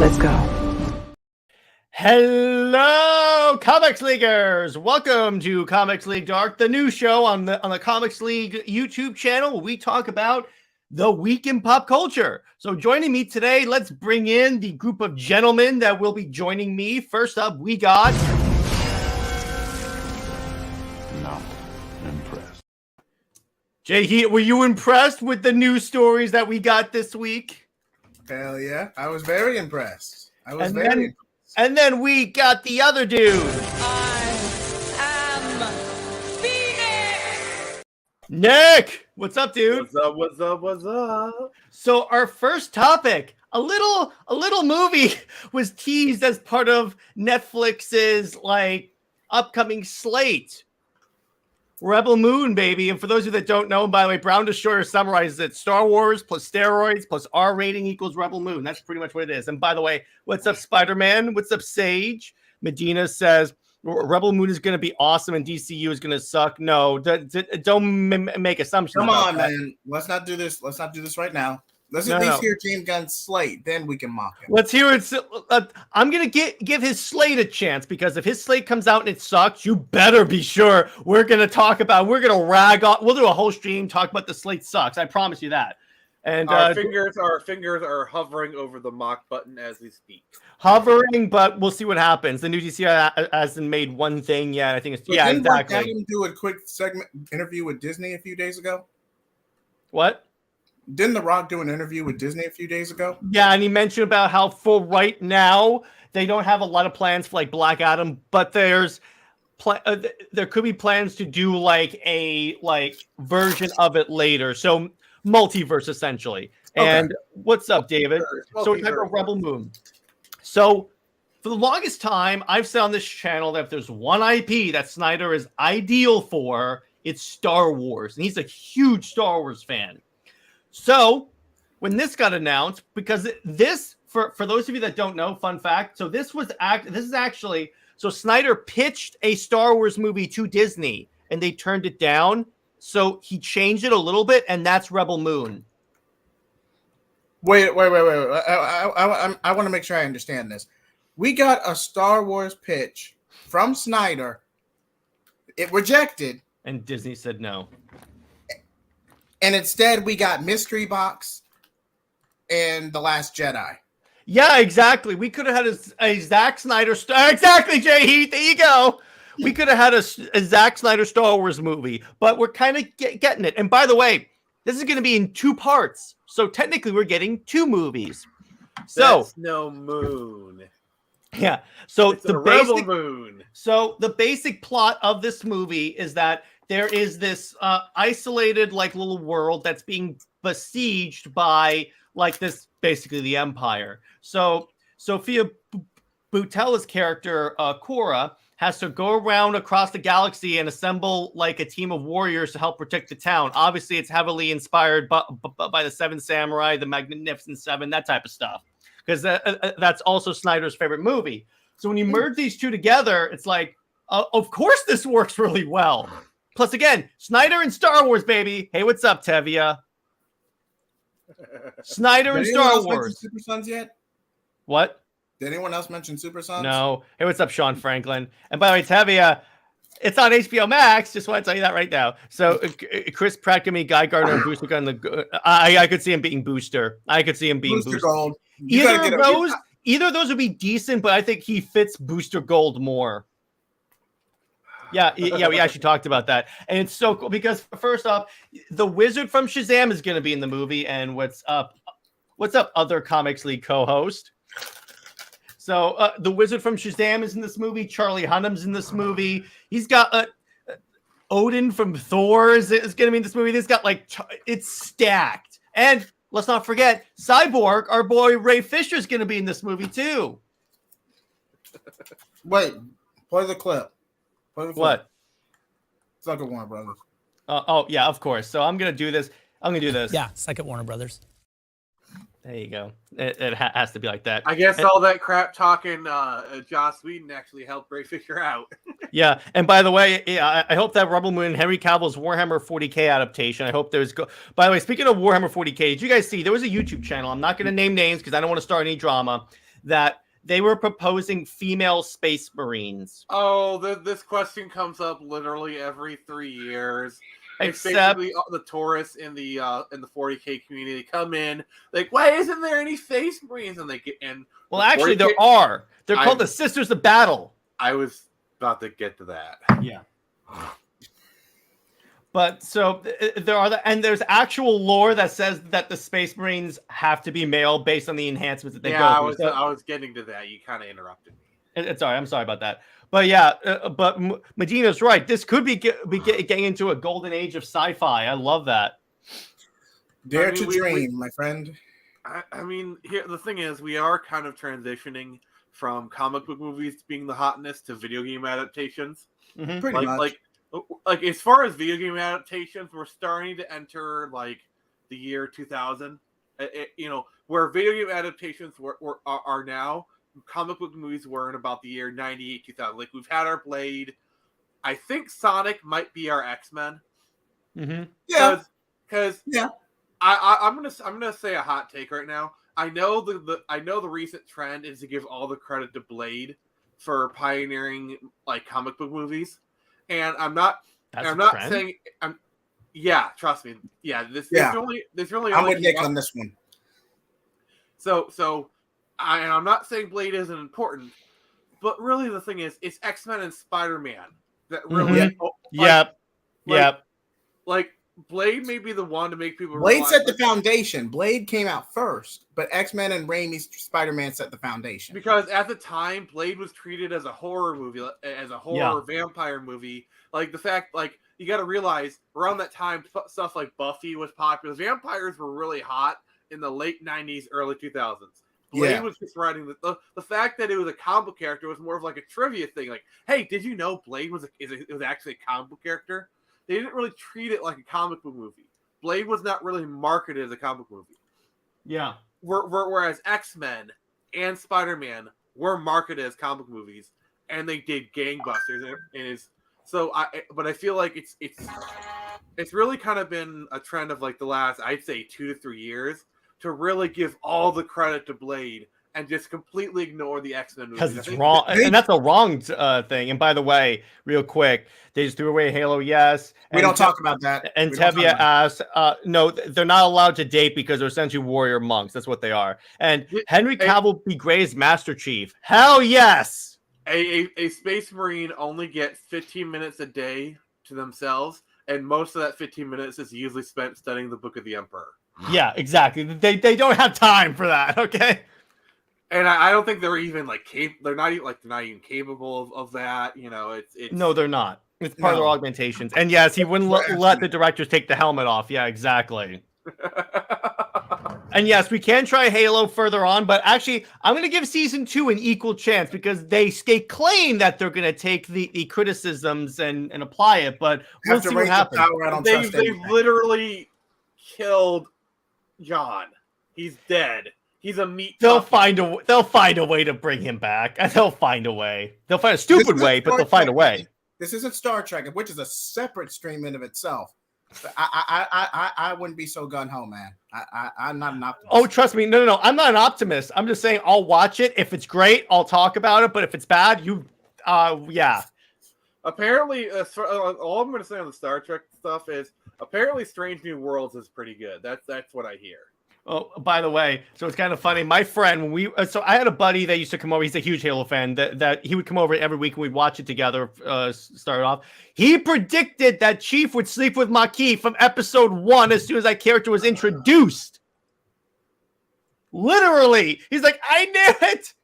Let's go. Hello, Comics Leaguers! Welcome to Comics League Dark, the new show on the Comics League YouTube channel where we talk about the week in pop culture. So joining me today, let's bring in the group of gentlemen that will be joining me. First up, we got... Not impressed. JJheat, were you impressed with the news stories that we got this week? Hell yeah. I was very impressed. And then we got the other dude. I am Phoenix! Nick! What's up, dude? What's up? So our first topic, a little movie was teased as part of Netflix's upcoming slate. Rebel Moon, baby. And for those of you that don't know, by the way, Brown Destroyer summarizes it. Star Wars plus steroids plus R rating equals Rebel Moon. That's pretty much what it is. And by the way, what's up, Spider-Man? What's up, Sage? Medina says Rebel Moon is going to be awesome and DCU is going to suck. No, don't make assumptions. Come on, man. Let's not do this. Let's not do this right now. Let's at least hear James Gunn's slate. Then we can mock him. Let's hear it. I'm going to give his slate a chance, because if his slate comes out and it sucks, you better be sure we're going to rag on. We'll do a whole stream talk about the slate sucks. I promise you that. And our fingers are hovering over the mock button as we speak. Hovering, but we'll see what happens. The new DC hasn't made one thing yet. I think it's didn't exactly. Didn't do a quick segment interview with Disney a few days ago? What? Didn't The Rock do an interview with Disney a few days ago? Yeah, and he mentioned about how for right now they don't have a lot of plans for Black Adam, but there could be plans to do a version of it later. So multiverse essentially. Okay. And what's up, David? So we're talking about Rebel Moon. So for the longest time, I've said on this channel that if there's one IP that Snyder is ideal for, it's Star Wars, and he's a huge Star Wars fan. So when this got announced, because this, for those of you that don't know, fun fact, so so Snyder pitched a Star Wars movie to Disney and they turned it down. So he changed it a little bit, and that's Rebel Moon. Wait. I want to make sure I understand this. We got a Star Wars pitch from Snyder. It rejected. And Disney said no. And instead, we got Mystery Box and The Last Jedi. Yeah, exactly. We could have had a Zack Snyder star. Exactly, JJheat. There you go. We could have had a Zack Snyder Star Wars movie, but we're kind of getting it. And by the way, this is going to be in 2 parts. So technically, we're getting 2 movies. So that's no moon. Yeah. So it's the Rebel Moon. So the basic plot of this movie is that there is this isolated little world that's being besieged by this, basically the Empire. So Sophia Boutella's character, Cora, has to go around across the galaxy and assemble a team of warriors to help protect the town. Obviously, it's heavily inspired by the Seven Samurai, the Magnificent Seven, that type of stuff, because that's also Snyder's favorite movie. So when you merge these two together, it's of course this works really well. Plus, again, Snyder and Star Wars, baby. Hey, what's up, Tevia? Snyder and Star Wars. Super Sons yet? What? Did anyone else mention Super Sons? No. Hey, what's up, Sean Franklin? And by the way, Tevia, it's on HBO Max. Just want to tell you that right now. So Chris Pratt gave me Guy Gardner and Booster Gun. I could see him being Booster. I could see him being Booster Gold. Either of those would be decent, but I think he fits Booster Gold more. Yeah, we actually talked about that. And it's so cool because, first off, the wizard from Shazam is going to be in the movie. And what's up, other Comics League co-host? So the wizard from Shazam is in this movie. Charlie Hunnam's in this movie. He's got Odin from Thor is going to be in this movie. He's got it's stacked. And let's not forget, Cyborg, our boy Ray Fisher, is going to be in this movie too. Wait, play the clip. What? It's like a Warner Brothers. Oh, yeah, of course. So I'm going to do this. Yeah, it's like at Warner Brothers. There you go. It has to be like that. I guess all that crap talking Joss Whedon actually helped Ray Fisher out. Yeah, and by the way, I hope that Rebel Moon, Henry Cavill's Warhammer 40K adaptation, I hope there's... By the way, speaking of Warhammer 40K, did you guys see, there was a YouTube channel, I'm not going to name names because I don't want to start any drama, that they were proposing female space marines. Oh, this question comes up literally every 3 years. It's Except basically the tourists in the 40K community come in like, why isn't there any space marines? And they get in. well, actually, there are. They're called the Sisters of Battle. I was about to get to that. Yeah. But so there are and there's actual lore that says that the Space Marines have to be male based on the enhancements that they go through. I was getting to that. You kind of interrupted me. It's all right. I'm sorry about that. But yeah, but Medina's right. This could be getting into a golden age of sci-fi. I love that. Dare to dream, my friend. I mean, here the thing is, we are kind of transitioning from comic book movies being the hotness to video game adaptations. Mm-hmm. Pretty much. Like as far as video game adaptations, we're starting to enter like the year 2000. Where video game adaptations are now, comic book movies were in about the year 98, 2000. Like we've had our Blade. I think Sonic might be our X-Men. Mm-hmm. Yeah. Because I'm gonna say a hot take right now. I know the recent trend is to give all the credit to Blade for pioneering like comic book movies. And I'm not saying trust me. There's really I'm with Nick on this one. So I'm not saying Blade isn't important, but really the thing is it's X-Men and Spider-Man that really like Blade may be the one to make people Blade set the foundation. Blade came out first, but X-Men and Raimi's Spider-Man set the foundation. Because at the time, Blade was treated as a horror movie, as a horror vampire movie. Like the fact, like you got to realize around that time, stuff like Buffy was popular. Vampires were really hot in the late 90s, early 2000s. Blade was just writing the fact that it was a comic book character was more of like a trivia thing. Like, hey, did you know Blade was actually a comic book character? They didn't really treat it like a comic book movie. Blade was not really marketed as a comic book movie. Yeah. Whereas X-Men and Spider-Man were marketed as comic movies, and they did gangbusters. But I feel like it's really kind of been a trend of like the last, I'd say 2 to 3 years, to really give all the credit to Blade and just completely ignore the X-Men movies. Because it's wrong, and that's a wrong thing. And by the way, real quick, they just threw away Halo. Yes, we don't talk about that. And Tevia asked, "No, they're not allowed to date because they're essentially warrior monks. That's what they are." And Henry Cavill be great as Master Chief. Hell yes. A Space Marine only gets 15 minutes a day to themselves, and most of that 15 minutes is usually spent studying the Book of the Emperor. Yeah, exactly. They don't have time for that. Okay. And I don't think they're even like they're not even capable of that. You know, it's no, they're not. It's part of their augmentations. And yes, he wouldn't let the directors take the helmet off. Yeah, exactly. And yes, we can try Halo further on, but actually, I'm going to give season 2 an equal chance because they claim that they're going to take the criticisms and apply it, but we'll see what happens. They literally killed John. He's dead. He's a meat. They'll find a way to bring him back. And they'll find a way. They'll find a stupid way, but they'll find a way. This isn't Star Trek, which is a separate stream in of itself. I wouldn't be so gun ho, man. I'm not an optimist. Oh, trust me, no. I'm not an optimist. I'm just saying I'll watch it. If it's great, I'll talk about it. But if it's bad, yeah. Apparently, all I'm going to say on the Star Trek stuff is apparently Strange New Worlds is pretty good. That's what I hear. Oh, by the way, so it's kind of funny. My friend, so I had a buddy that used to come over. He's a huge Halo fan. That he would come over every week and we'd watch it together. Start off. He predicted that Chief would sleep with Maquis from episode 1 as soon as that character was introduced. Literally, he's like, I knew it.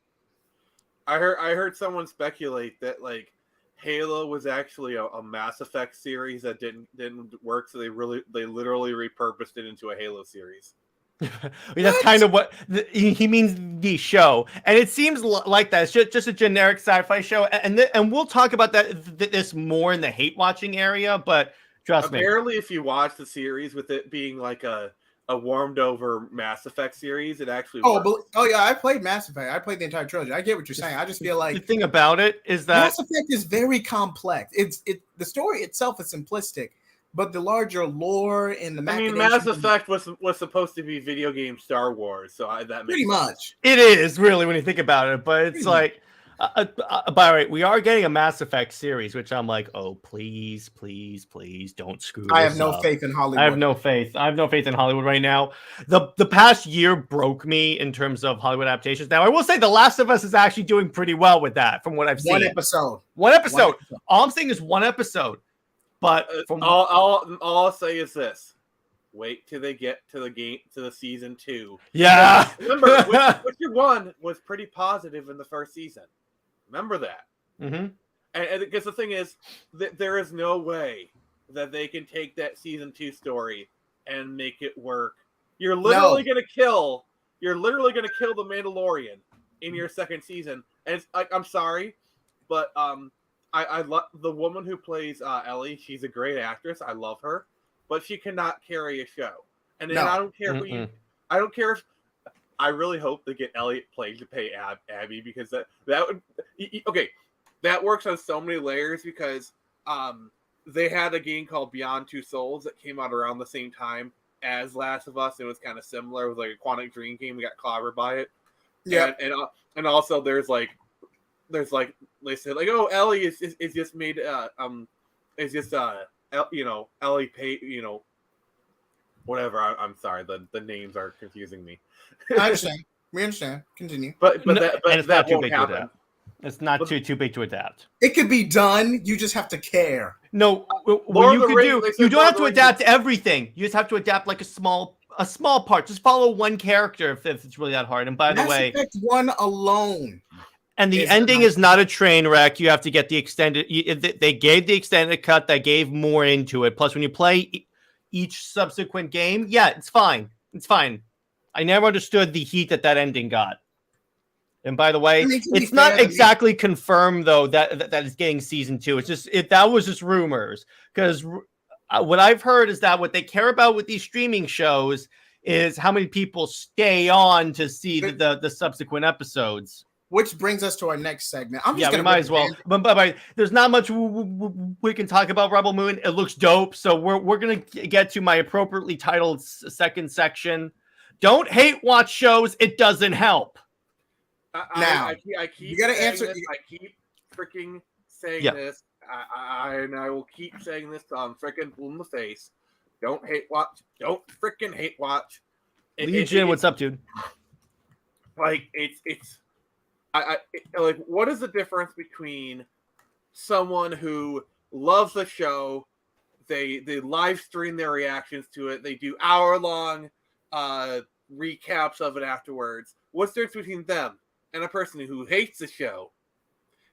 I heard someone speculate that like Halo was actually a Mass Effect series that didn't work, so they literally repurposed it into a Halo series. I mean, that's kind of what he means, the show, and it seems like that. It's just a generic sci-fi show, and we'll talk about this more in the hate watching area. But trust me, apparently, if you watch the series with it being like a warmed over Mass Effect series, it actually works. Yeah, I played Mass Effect. I played the entire trilogy. I get what you're saying. I just feel like the thing about it is that Mass Effect is very complex. The story itself is simplistic, but the larger lore and the I mean, machinations. Mass Effect was supposed to be video game Star Wars, so that pretty makes sense. much. It is really when you think about it, but it's Pretty like, by the way, we are getting a Mass Effect series, which I'm like, oh please, please, please, don't screw this I have no up. faith in Hollywood. I have no faith. I have no faith in Hollywood right now. The past year broke me in terms of Hollywood adaptations. Now, I will say The Last of Us is actually doing pretty well with that, from what I've seen. One episode. One episode. All I'm saying is one episode. But from all I'll say is this: wait till they get to the season 2. Yeah. Remember, Witcher 1 was pretty positive in the first season. Remember that. Mm-hmm. And because the thing is, there is no way that they can take that season 2 story and make it work. You're literally gonna kill the Mandalorian in your second season. And it's like, I'm sorry, but I love the woman who plays Ellie. She's a great actress. I love her, but she cannot carry a show. And then I don't care I don't care if I really hope they get Elliot Page to pay Abby, because that would okay. That works on so many layers, because they had a game called Beyond Two Souls that came out around the same time as Last of Us. It was kind of similar. It was like a Quantic Dream game. We got clobbered by it. Yeah, and also there's like they said like, oh, Ellie is just made is just Ellie Page, whatever. I'm sorry, the names are confusing me. I understand. We understand. Continue. But it's that not too won't big happen. to adapt. It's not too big to adapt. It could be done. You just have to care. No, what you could do, you don't have to adapt everything. You just have to adapt like a small part. Just follow one character if it's really that hard. And by the way, Mass Effect 1 alone. And the ending is not a train wreck. You have to get the extended. They gave the extended cut that gave more into it. Plus, when you play each subsequent game, yeah, it's fine. It's fine. I never understood the heat that ending got. And by the way, it's not exactly confirmed though that it's getting season 2. It's just that was just rumors, because what I've heard is that what they care about with these streaming shows is how many people stay on to see the subsequent episodes. Which brings us to our next segment. We might as well. But there's not much we can talk about Rebel Moon. It looks dope. So we're going to get to my appropriately titled second section. Don't hate watch shows. It doesn't help. I keep you got to answer. I keep freaking saying this. I will keep saying this till I'm freaking blue in the face. Don't hate watch. Don't freaking hate watch. Legion, what's up, dude? Like it's. Like, what is the difference between someone who loves the show, they live stream their reactions to it, they do hour-long recaps of it afterwards? What's the difference between them and a person who hates the show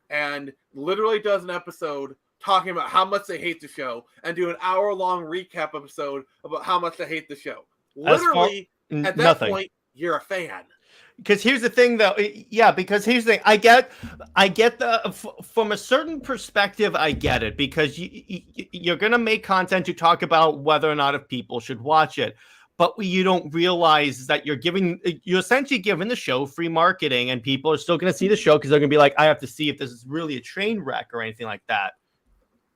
and literally does an episode talking about how much they hate the show and do an hour-long recap episode about how much they hate the show? Literally, at that point, you're a fan. Because here's the thing, though. Yeah, because here's the thing. I get from a certain perspective, I get it, because you're going to make content to talk about whether or not if people should watch it. But what you don't realize is that you're essentially giving the show free marketing, and people are still going to see the show because they're going to be like, I have to see if this is really a train wreck or anything like that.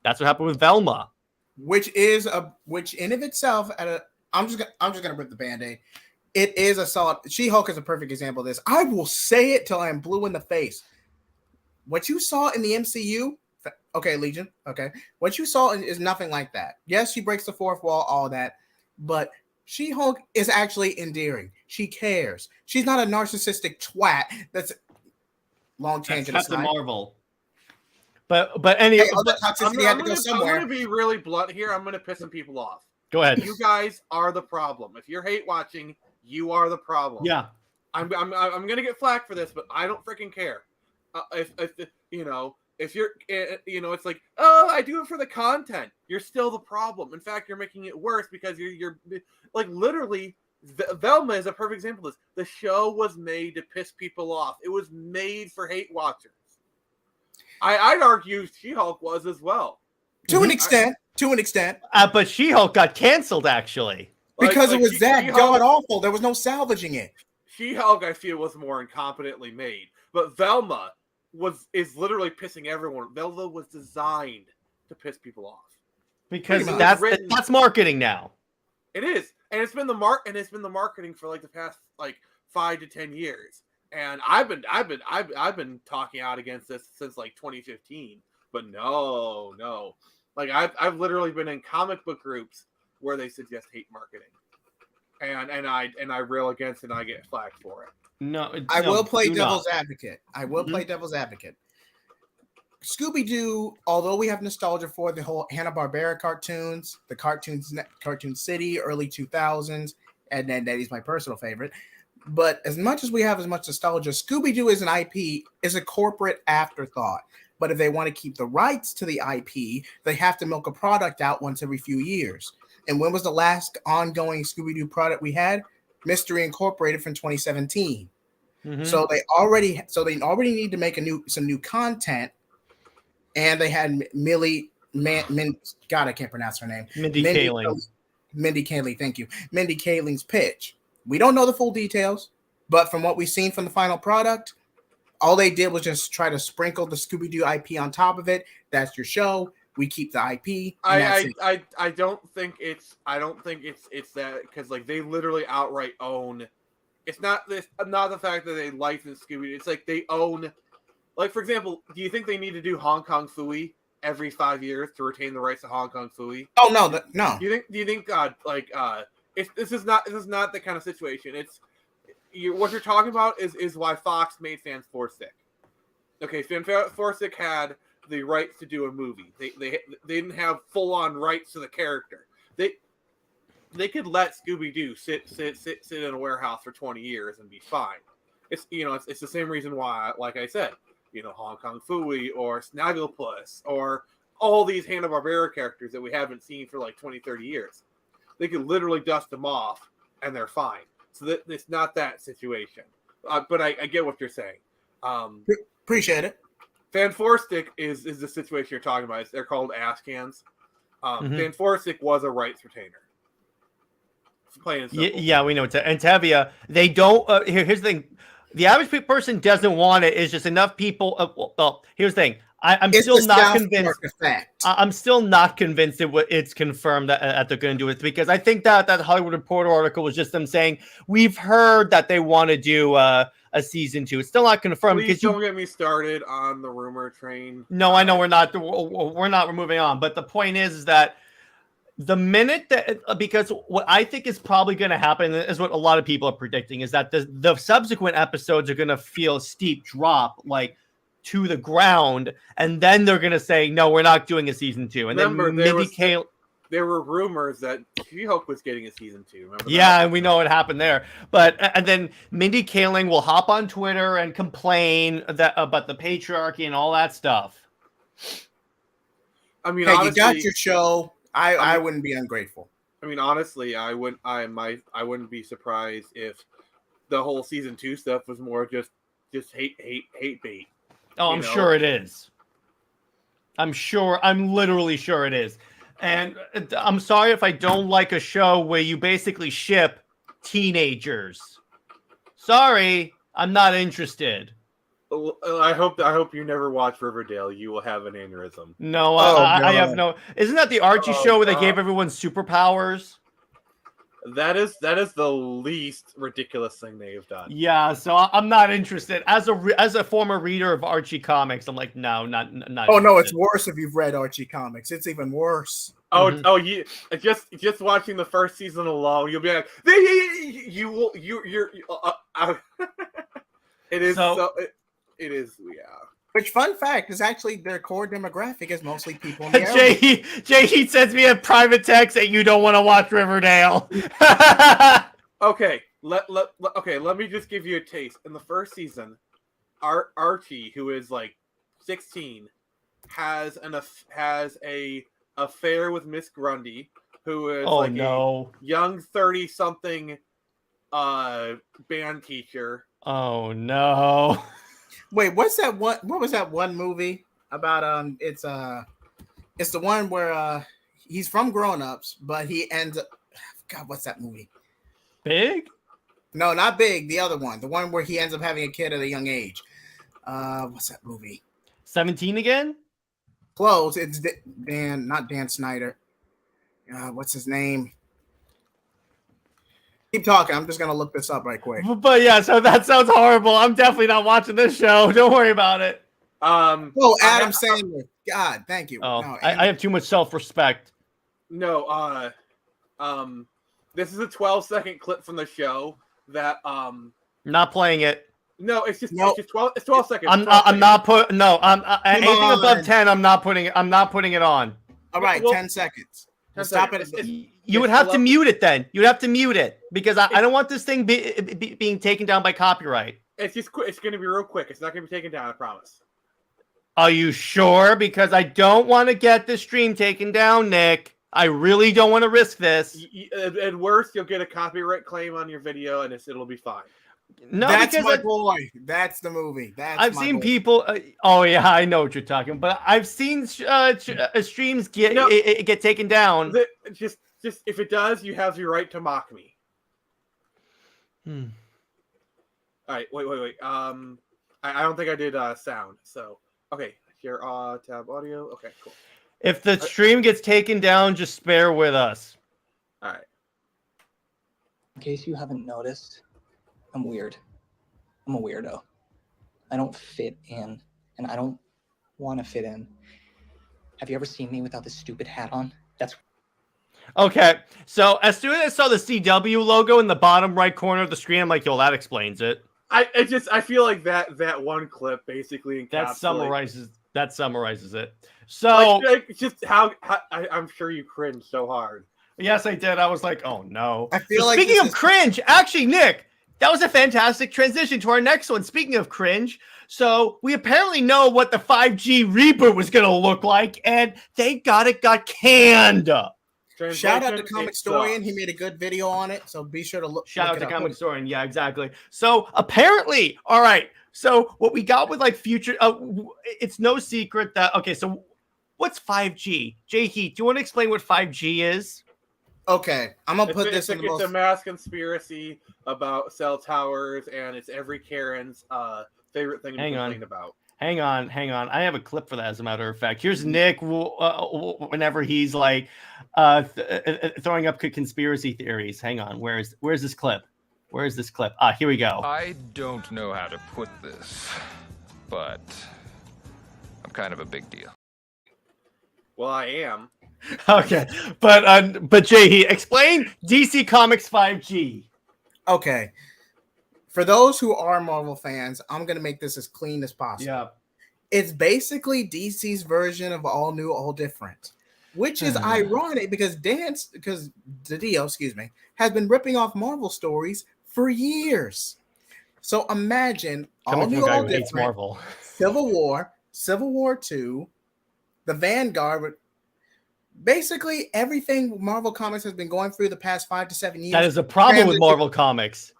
That's what happened with Velma. Which in of itself, I'm just gonna rip the Band-Aid. It is a solid. She-Hulk is a perfect example of this. I will say it till I'm blue in the face. What you saw in the MCU, okay, Legion, okay. What you saw is nothing like that. Yes, she breaks the fourth wall, all that, but She-Hulk is actually endearing. She cares. She's not a narcissistic twat. That's long tangent. That's Captain Marvel. But anyway, toxicity had to go somewhere. I'm going to be really blunt here. I'm going to piss some people off. Go ahead. You guys are the problem. If you're hate watching, you are the problem. Yeah. I'm gonna get flack for this, but I don't freaking care. If you're it's like, oh, I do it for the content. You're still the problem. In fact, you're making it worse because you're like literally. Velma is a perfect example of this. The show was made to piss people off. It was made for hate watchers. I'd argue She-Hulk was as well. To an extent. But She-Hulk got canceled, actually. Because it was that god-awful. There was no salvaging it. She-Hulk, I feel, was more incompetently made. But Velma is literally pissing everyone. Velma was designed to piss people off. Because Pretty much. that's marketing now. It is, and it's been the marketing for like the past like 5 to 10 years. And I've been talking out against this since like 2015. But no. Like I've literally been in comic book groups where they suggest hate marketing. And I rail against it and I get flagged for it. I will play devil's advocate. Scooby-Doo, although we have nostalgia for the whole Hanna-Barbera cartoons, the Cartoon City, early 2000s, and then that is my personal favorite. But as much as we have as much nostalgia, Scooby-Doo as an IP is a corporate afterthought. But if they want to keep the rights to the IP, they have to milk a product out once every few years. And when was the last ongoing Scooby-Doo product we had? Mystery Incorporated from 2017. Mm-hmm. So they already need to make some new content. And they had God, I can't pronounce her name. Mindy Kaling, thank you. Mindy Kaling's pitch. We don't know the full details, but from what we've seen from the final product, all they did was just try to sprinkle the Scooby-Doo IP on top of it. That's your show. We keep the IP. I don't think it's that, because like they literally outright own. It's not the fact that they license Scooby-Doo. It's like they own. Like, for example, do you think they need to do Hong Kong Phooey every 5 years to retain the rights to Hong Kong Phooey? Oh no, no. Do you think this is not the kind of situation. What you're talking about is why Fox made Fans for Sick. Okay, Fans for Sick had the rights to do a movie. They didn't have full on rights to the character. They could let Scooby-Doo sit in a warehouse for 20 years and be fine. It's the same reason why, like I said, Hong Kong Phooey or Snagglepuss or all these Hanna-Barbera characters that we haven't seen for like 20, 30 years. They could literally dust them off and they're fine. So that it's not that situation. But I get what you're saying. Appreciate it. Fan for Stick is the situation you're talking about. They're called ass cans. Fan for Stick was a rights retainer. Plain and simple. Yeah, we know. And Tevia, they don't. Here's the thing. The average person doesn't want it. It's just enough people. Well, here's the thing. I'm still not convinced. I'm still not convinced it's confirmed that they're going to do it, because I think that Hollywood Reporter article was just them saying we've heard that they want to do a season 2. It's still not confirmed. Please don't get me started on the rumor train. No, I know we're not. We're moving on. But the point is that the minute that, because what I think is probably going to happen is what a lot of people are predicting, is that the subsequent episodes are going to feel a steep drop, like to the ground, and then they're going to say, no, we're not doing a season 2. And remember, then there were rumors that She-Hulk was getting a season 2. Remember that? Yeah, and we know what happened there. But and then Mindy Kaling will hop on Twitter and complain about the patriarchy and all that stuff. I mean, honestly, you got your show. I wouldn't be ungrateful. I mean, honestly, I wouldn't be surprised if the whole season 2 stuff was more just hate bait. Oh, I'm sure it is. I'm literally sure it is. And I'm sorry if I don't like a show where you basically ship teenagers. Sorry, I'm not interested. I hope you never watch Riverdale. You will have an aneurysm. No, I have no. Isn't that the Archie show where they gave everyone superpowers? That is the least ridiculous thing they've done. Yeah, so I'm not interested. As a former reader of Archie comics, I'm like, no, not. Oh interested. No, it's worse if you've read Archie comics. It's even worse. Oh, you just watching the first season alone, you'll be like, you're. It is It is, yeah. Which, fun fact, is actually their core demographic is mostly people in the JJheat sends me a private text that you don't want to watch Riverdale. Okay, let me just give you a taste. In the first season, Archie, who is like 16, has a affair with Miss Grundy, who is a young 30-something band teacher. Oh no. Wait, what's that one? What was that one movie about? It's the one where he's from Grown Ups, but he ends up. God, what's that movie? Big? No, not Big. The other one, the one where he ends up having a kid at a young age. What's that movie? 17 again? Close. It's not Dan Snyder. What's his name? Keep talking. I'm just gonna look this up right quick. But yeah, so that sounds horrible. I'm definitely not watching this show. Don't worry about it. Oh, Adam Sandler. God, thank you. Oh, No, I have too much self-respect. No, this is a 12-second clip from the show that Not playing it. No, it's just Nope. it's 12 seconds. I'm not put. No, anything on. above 10. I'm not putting it on. All right, Well, 10 seconds. 10 Stop seconds. it. You would have to mute it then. You'd have to mute it because I don't want this thing being taken down by copyright. It's just quick. It's going to be real quick. It's not going to be taken down. I promise. Are you sure? Because I don't want to get the stream taken down, Nick. I really don't want to risk this. At worst, you'll get a copyright claim on your video, and it'll be fine. No, That's because my boy. That's the movie. I've seen people. Oh yeah, I know what you're talking. But I've seen streams get taken down. Just if it does, you have the right to mock me. All right, wait. I don't think I did sound. So okay, here tab audio. Okay, cool. If the stream gets taken down, just bear with us. All right. In case you haven't noticed, I'm weird. I'm a weirdo. I don't fit in, and I don't want to fit in. Have you ever seen me without this stupid hat on? That's okay. So as soon as I saw the CW logo in the bottom right corner of the screen, I'm like, yo, that explains it. I feel like that one clip basically that summarizes it. So like just how I'm sure you cringed so hard. Yes, I did. I was like, oh no. I feel so like speaking of cringe, actually, Nick, that was a fantastic transition to our next one. Speaking of cringe, so we apparently know what the 5G reboot was going to look like, and thank God it got canned. Shout out to Comic Historian. He made a good video on it, so be sure to look. Shout out to Comic Historian. Yeah, exactly. So apparently, all right. So what we got with like future, it's no secret that okay. So what's 5G? JJheat, do you want to explain what 5G is? Okay, I'm gonna put this in the It's a mass conspiracy about cell towers, and it's every Karen's favorite thing to complain about. Hang on. I have a clip for that, as a matter of fact. Here's Nick whenever he's like throwing up conspiracy theories. Hang on. Where's this clip? Where is this clip? Here we go. I don't know how to put this, but I'm kind of a big deal. Well, I am. Okay, but JJheat, explain DC Comics 5G. Okay. For those who are Marvel fans, I'm going to make this as clean as possible. Yeah. It's basically DC's version of All New, All Different, which is ironic because Didio, has been ripping off Marvel stories for years. So imagine All New, All Different, Marvel. Civil War 2, The Vanguard. Basically, everything Marvel Comics has been going through the past 5 to 7 years. That is a problem with Marvel Comics.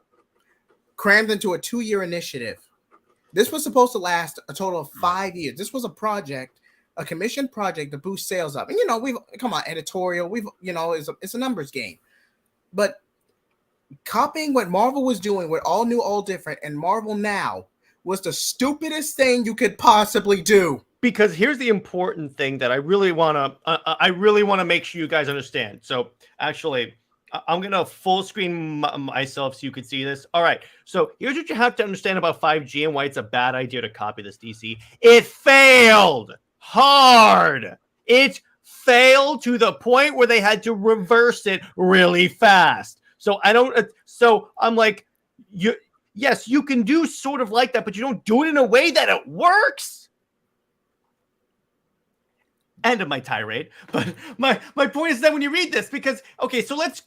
Crammed into a 2-year initiative. This was supposed to last a total of 5 years. This was a commissioned project to boost sales up. And editorial. It's a numbers game. But copying what Marvel was doing with All New, All Different, and Marvel Now was the stupidest thing you could possibly do. Because here's the important thing that I really want to make sure you guys understand. So actually, I'm going to full screen myself so you can see this. All right. So here's what you have to understand about 5G and why it's a bad idea to copy this, DC. It failed hard. It failed to the point where they had to reverse it really fast. So I'm like, yes, you can do sort of like that, but you don't do it in a way that it works. End of my tirade, but my point is that when you read this, because okay, so let's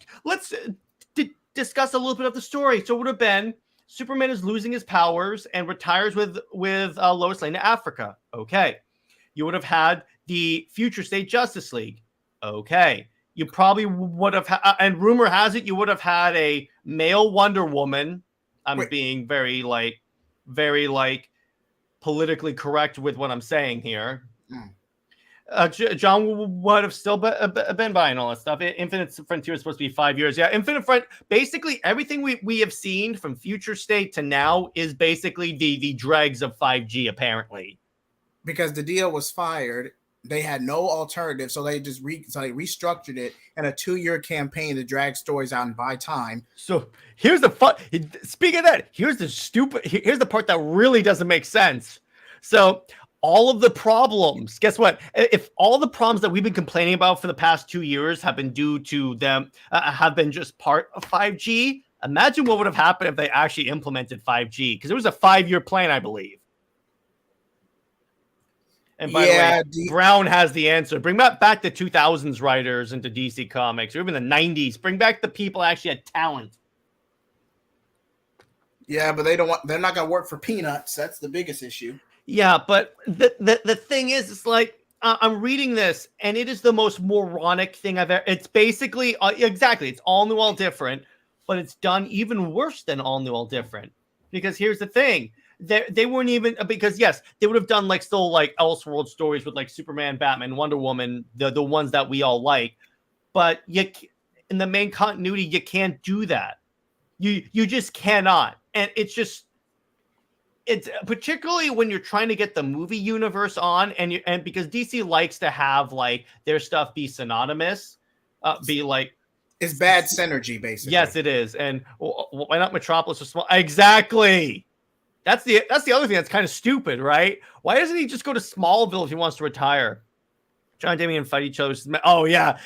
discuss a little bit of the story. So it would have been Superman is losing his powers and retires with Lois Lane to Africa. Okay, you would have had the Future State Justice League. Okay, you probably would have, and rumor has it you would have had a male Wonder Woman. I'm being very politically correct with what I'm saying here. John would have still been buying all that stuff. Infinite Frontier is supposed to be 5 years. Yeah, Infinite Front. Basically, everything we have seen from Future State to now is basically the dregs of 5G, apparently. Because the deal was fired, They had no alternative, so they just restructured it in a 2-year campaign to drag stories out and buy time. So here's the fun. Speaking of that, here's the part that really doesn't make sense. So all of the problems, guess what? If all the problems that we've been complaining about for the past 2 years have been due to them, have been just part of 5G, imagine what would have happened if they actually implemented 5G, because it was a 5-year plan, I believe. And by the way, Brown has the answer. Bring back the 2000s writers into DC Comics, or even the 90s. Bring back the people that actually had talent. Yeah, but they're not going to work for peanuts. That's the biggest issue. Yeah, but the thing is, it's like, I'm reading this, and it is the most moronic thing I've ever... It's basically, exactly, it's all new, all different, but it's done even worse than all new, all different. Because here's the thing. They weren't even, because yes, they would have done like still like Elseworld stories with like Superman, Batman, Wonder Woman, the ones that we all like, but in the main continuity you can't do that. You just cannot, and it's particularly when you're trying to get the movie universe on, and because DC likes to have like their stuff be synonymous, be like. It's bad synergy, basically. Yes, it is, and why not Metropolis or Small? Exactly. That's the other thing that's kind of stupid, right? Why doesn't he just go to Smallville if he wants to retire? John and Damian fight each other. Oh yeah,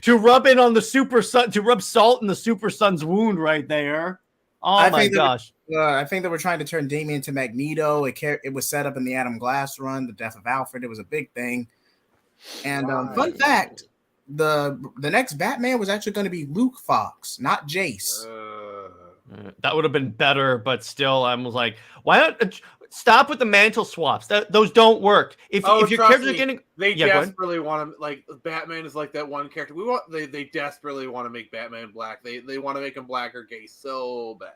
to rub in on the Super Sun, to rub salt in the Super Sun's wound right there. Oh my gosh! I think they were trying to turn Damian to Magneto. It was set up in the Adam Glass run, the death of Alfred. It was a big thing. And fun fact: the next Batman was actually going to be Luke Fox, not Jace. That would have been better, but still, I was like, why not stop with the mantle swaps? Those don't work. If your characters are getting, they desperately want to, like, Batman is like that one character. They desperately want to make Batman black. They want to make him black or gay so bad.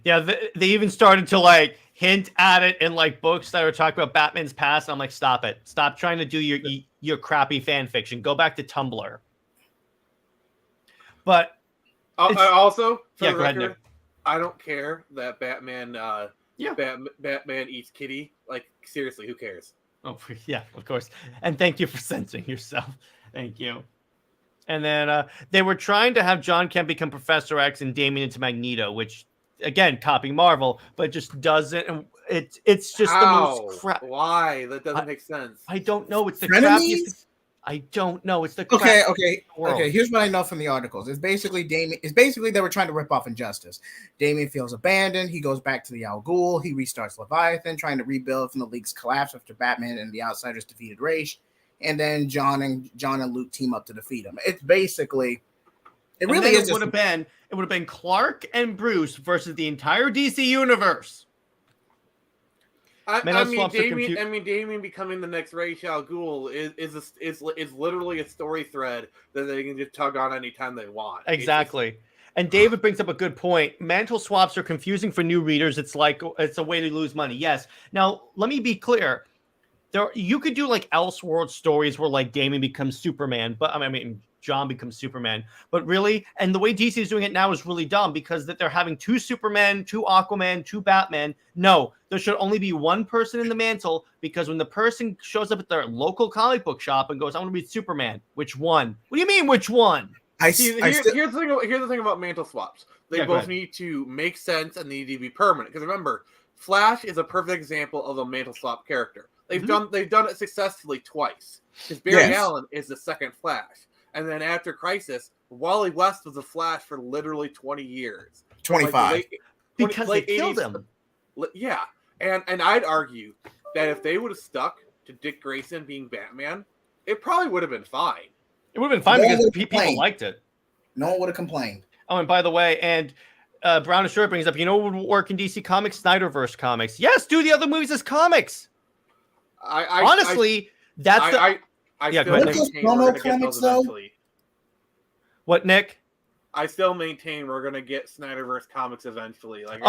Yeah, they even started to like hint at it in like books that are talking about Batman's past. I'm like, stop it! Stop trying to do your crappy fan fiction. Go back to Tumblr. But also, for the go ahead, record, Nick. I don't care that Batman Batman eats Kitty. Like, seriously, who cares? Oh, yeah, of course. And thank you for censoring yourself. Thank you. And then they were trying to have John Kent become Professor X and Damian into Magneto, which, again, copying Marvel, but just doesn't. And it's just the most crap. Why? That doesn't make sense. I don't know. It's the crappiest. I don't know. It's the okay. Here's what I know from the articles. It's basically they were trying to rip off Injustice. Damian feels abandoned. He goes back to the Al Ghul. He restarts Leviathan, trying to rebuild from the League's collapse after Batman and the Outsiders defeated Raish. And then John and Luke team up to defeat him. It's basically, it would have been Clark and Bruce versus the entire DC universe. I mean, Damian becoming the next Ra's al Ghul is literally a story thread that they can just tug on anytime they want. Exactly. And David brings up a good point. Mantle swaps are confusing for new readers. It's like it's a way to lose money. Yes. Now, let me be clear. You could do like Elseworld stories where like Damian becomes Superman, but I mean John becomes Superman. But really, and the way DC is doing it now is really dumb because that they're having 2 Superman, 2 Aquaman, 2 Batman. No, there should only be one person in the mantle because when the person shows up at their local comic book shop and goes, "I want to be Superman," which one? What do you mean, which one? Here's the thing about mantle swaps. They both need to make sense and they need to be permanent. Because remember, Flash is a perfect example of a mantle swap character. They've done it successfully twice. Because Barry Allen is the second Flash. And then after Crisis, Wally West was a Flash for literally 20 years. 25. Because they killed him. Yeah. And I'd argue that if they would have stuck to Dick Grayson being Batman, it probably would have been fine. It would have been fine because people liked it. No one would have complained. Oh, and by the way, Brown Assure brings up, what would work in DC Comics? Snyderverse comics. Yes, do the other movies as comics. Honestly, that's I still maintain we're going to get those eventually. What, Nick? I still maintain we're going to get Snyderverse comics eventually. Like,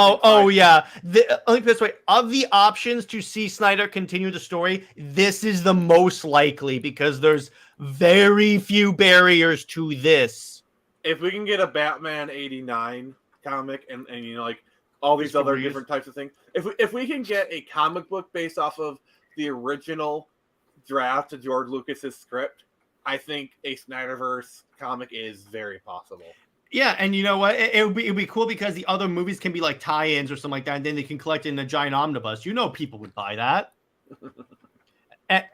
yeah. Let me put it this way. Of the options to see Snyder continue the story, this is the most likely because there's very few barriers to this. If we can get a Batman 89 comic and like all these other different types of things, if we can get a comic book based off of the original draft to George Lucas's script, I think a Snyderverse comic is very possible. Yeah, and you know what? It'd be cool because the other movies can be like tie-ins or something like that, and then they can collect it in a giant omnibus. You know, people would buy that.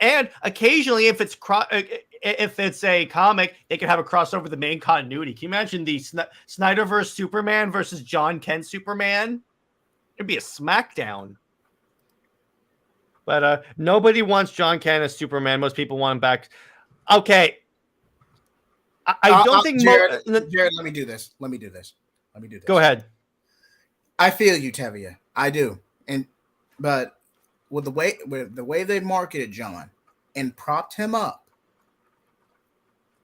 And occasionally, if it's a comic, they could have a crossover with the main continuity. Can you imagine the Snyderverse Superman versus John Kent Superman? It'd be a smackdown. But nobody wants John Kent as Superman. Most people want him back. Okay. I don't think Jared, let me do this. Go ahead. I feel you, Tevia. I do. But with the way they marketed John and propped him up,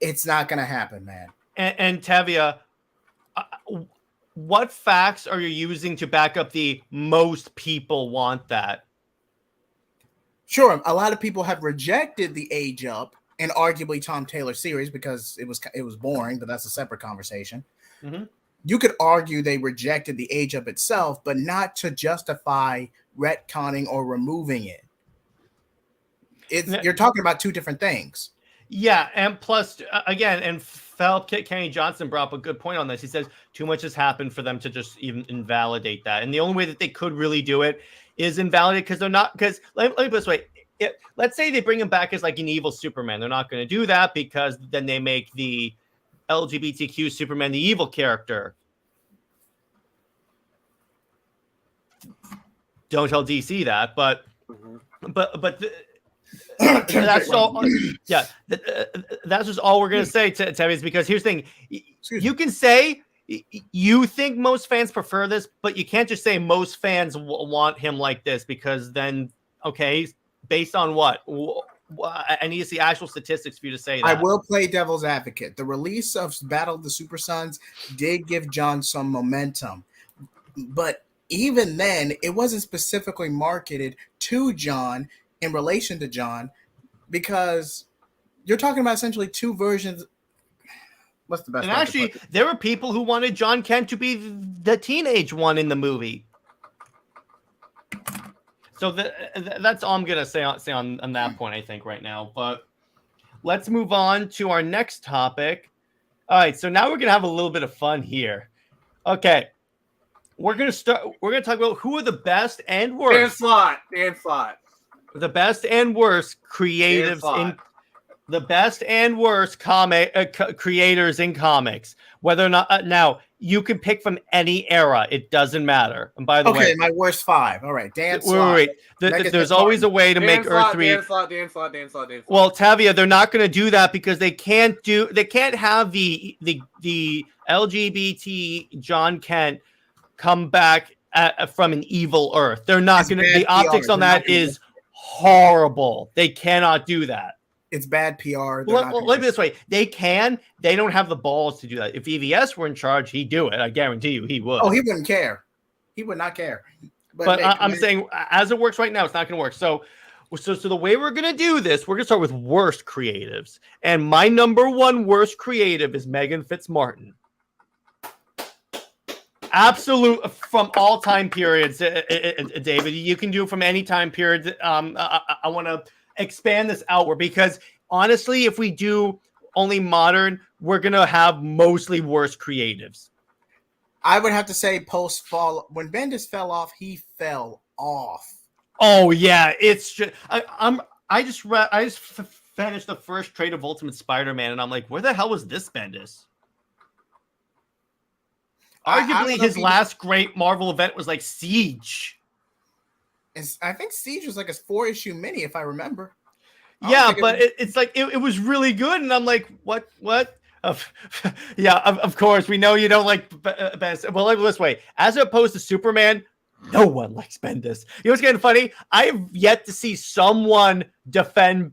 it's not going to happen, man. And Tevia, what facts are you using to back up the most people want that? Sure, a lot of people have rejected the age up and arguably Tom Taylor series because it was boring, but that's a separate conversation. Mm-hmm. You could argue they rejected the age up itself, but not to justify retconning or removing it. You're talking about two different things. Yeah, and plus, again, and Kenny Johnson brought up a good point on this. He says too much has happened for them to just even invalidate that. And the only way that they could really do it is invalidate because they're not, because let me put it this way. Let's say they bring him back as like an evil Superman. They're not going to do that because then they make the LGBTQ Superman the evil character. Don't tell DC that, but that's all. Yeah, that's just all we're going to say to Tevye is because here's the thing: you can say you think most fans prefer this, but you can't just say most fans want him like this because then okay. Based on what? I need to see actual statistics for you to say that. I will play devil's advocate. The release of Battle of the Super Sons did give John some momentum. But even then, it wasn't specifically marketed to John in relation to John because you're talking about essentially two versions. What's the best? And actually, there were people who wanted John Kent to be the teenage one in the movie. So that's all I'm going to say on that point, I think, right now. But let's move on to our next topic. All right, so now we're going to have a little bit of fun here. Okay. We're going to talk about who are the best and worst. Dan Slott. The best and worst creatives the best and worst creators in comics. Whether or not now you can pick from any era, it doesn't matter. And by the way, my worst five. All right, Dan Slott. Wait. There's always a way to make Earth 3. Dan Slott. Well, Tevye, they're not going to do that because they can't have the LGBT John Kent come back from an evil Earth. They're not going to. The optics on that is horrible. They cannot do that. It's bad PR. Let me this way. They don't have the balls to do that. If EVS were in charge, he'd do it. I guarantee you he would. Oh, he wouldn't care. He would not care. But I'm saying as it works right now, it's not going to work. So the way we're going to do this, we're going to start with worst creatives. And my number one worst creative is Megan Fitzmartin. Absolute from all time periods, David. You can do it from any time period. I want to expand this outward because honestly, if we do only modern, we're gonna have mostly worse creatives. I would have to say post fall when Bendis fell off, he fell off. Oh yeah, it's just I just finished the first trade of Ultimate Spider-Man, and I'm like, where the hell was this Bendis? Arguably, his last great Marvel event was like Siege. I think Siege was like a 4-issue mini, if I remember. Yeah, but it's like it was really good, and I'm like, what? Yeah, of course we know you don't like Bendis. Well, like this way, as opposed to Superman, no one likes Bendis. You know what's getting funny? I have yet to see someone defend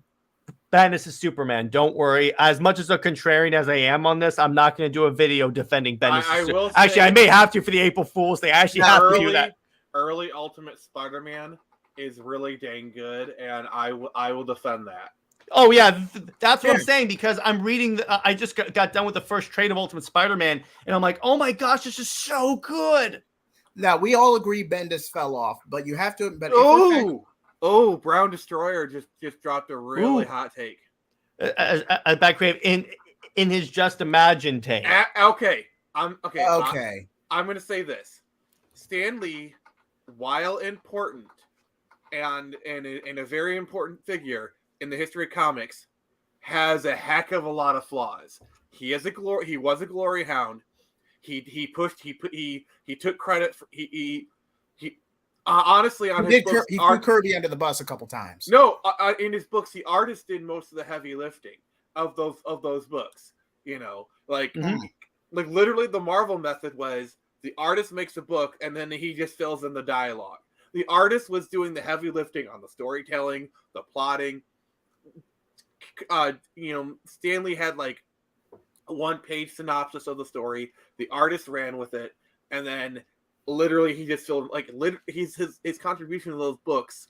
Bendis as Superman. Don't worry. As much as a contrarian as I am on this, I'm not going to do a video defending Bendis. Actually, I may have to for the April Fools. They actually have to do that. Early Ultimate Spider-Man is really dang good, and I will defend that. Oh yeah, that's what I'm saying because I'm reading. I just got done with the first trade of Ultimate Spider-Man, and I'm like, oh my gosh, this is so good. Now we all agree Bendis fell off, but you have to. But Oh, Brown Destroyer just dropped a really hot take. Back Crave in his Just Imagine take. Okay. I'm going to say this. Stan Lee, while important and a very important figure in the history of comics, has a heck of a lot of flaws. He was a glory hound. He took credit for honestly on his books, he threw Kirby under the bus a couple times. No, in his books, the artist did most of the heavy lifting of those books. You know, like literally the Marvel method was the artist makes a book and then he just fills in the dialogue. The artist was doing the heavy lifting on the storytelling, the plotting. Stan Lee had like a 1-page synopsis of the story. The artist ran with it, and then literally he just filled his contribution to those books.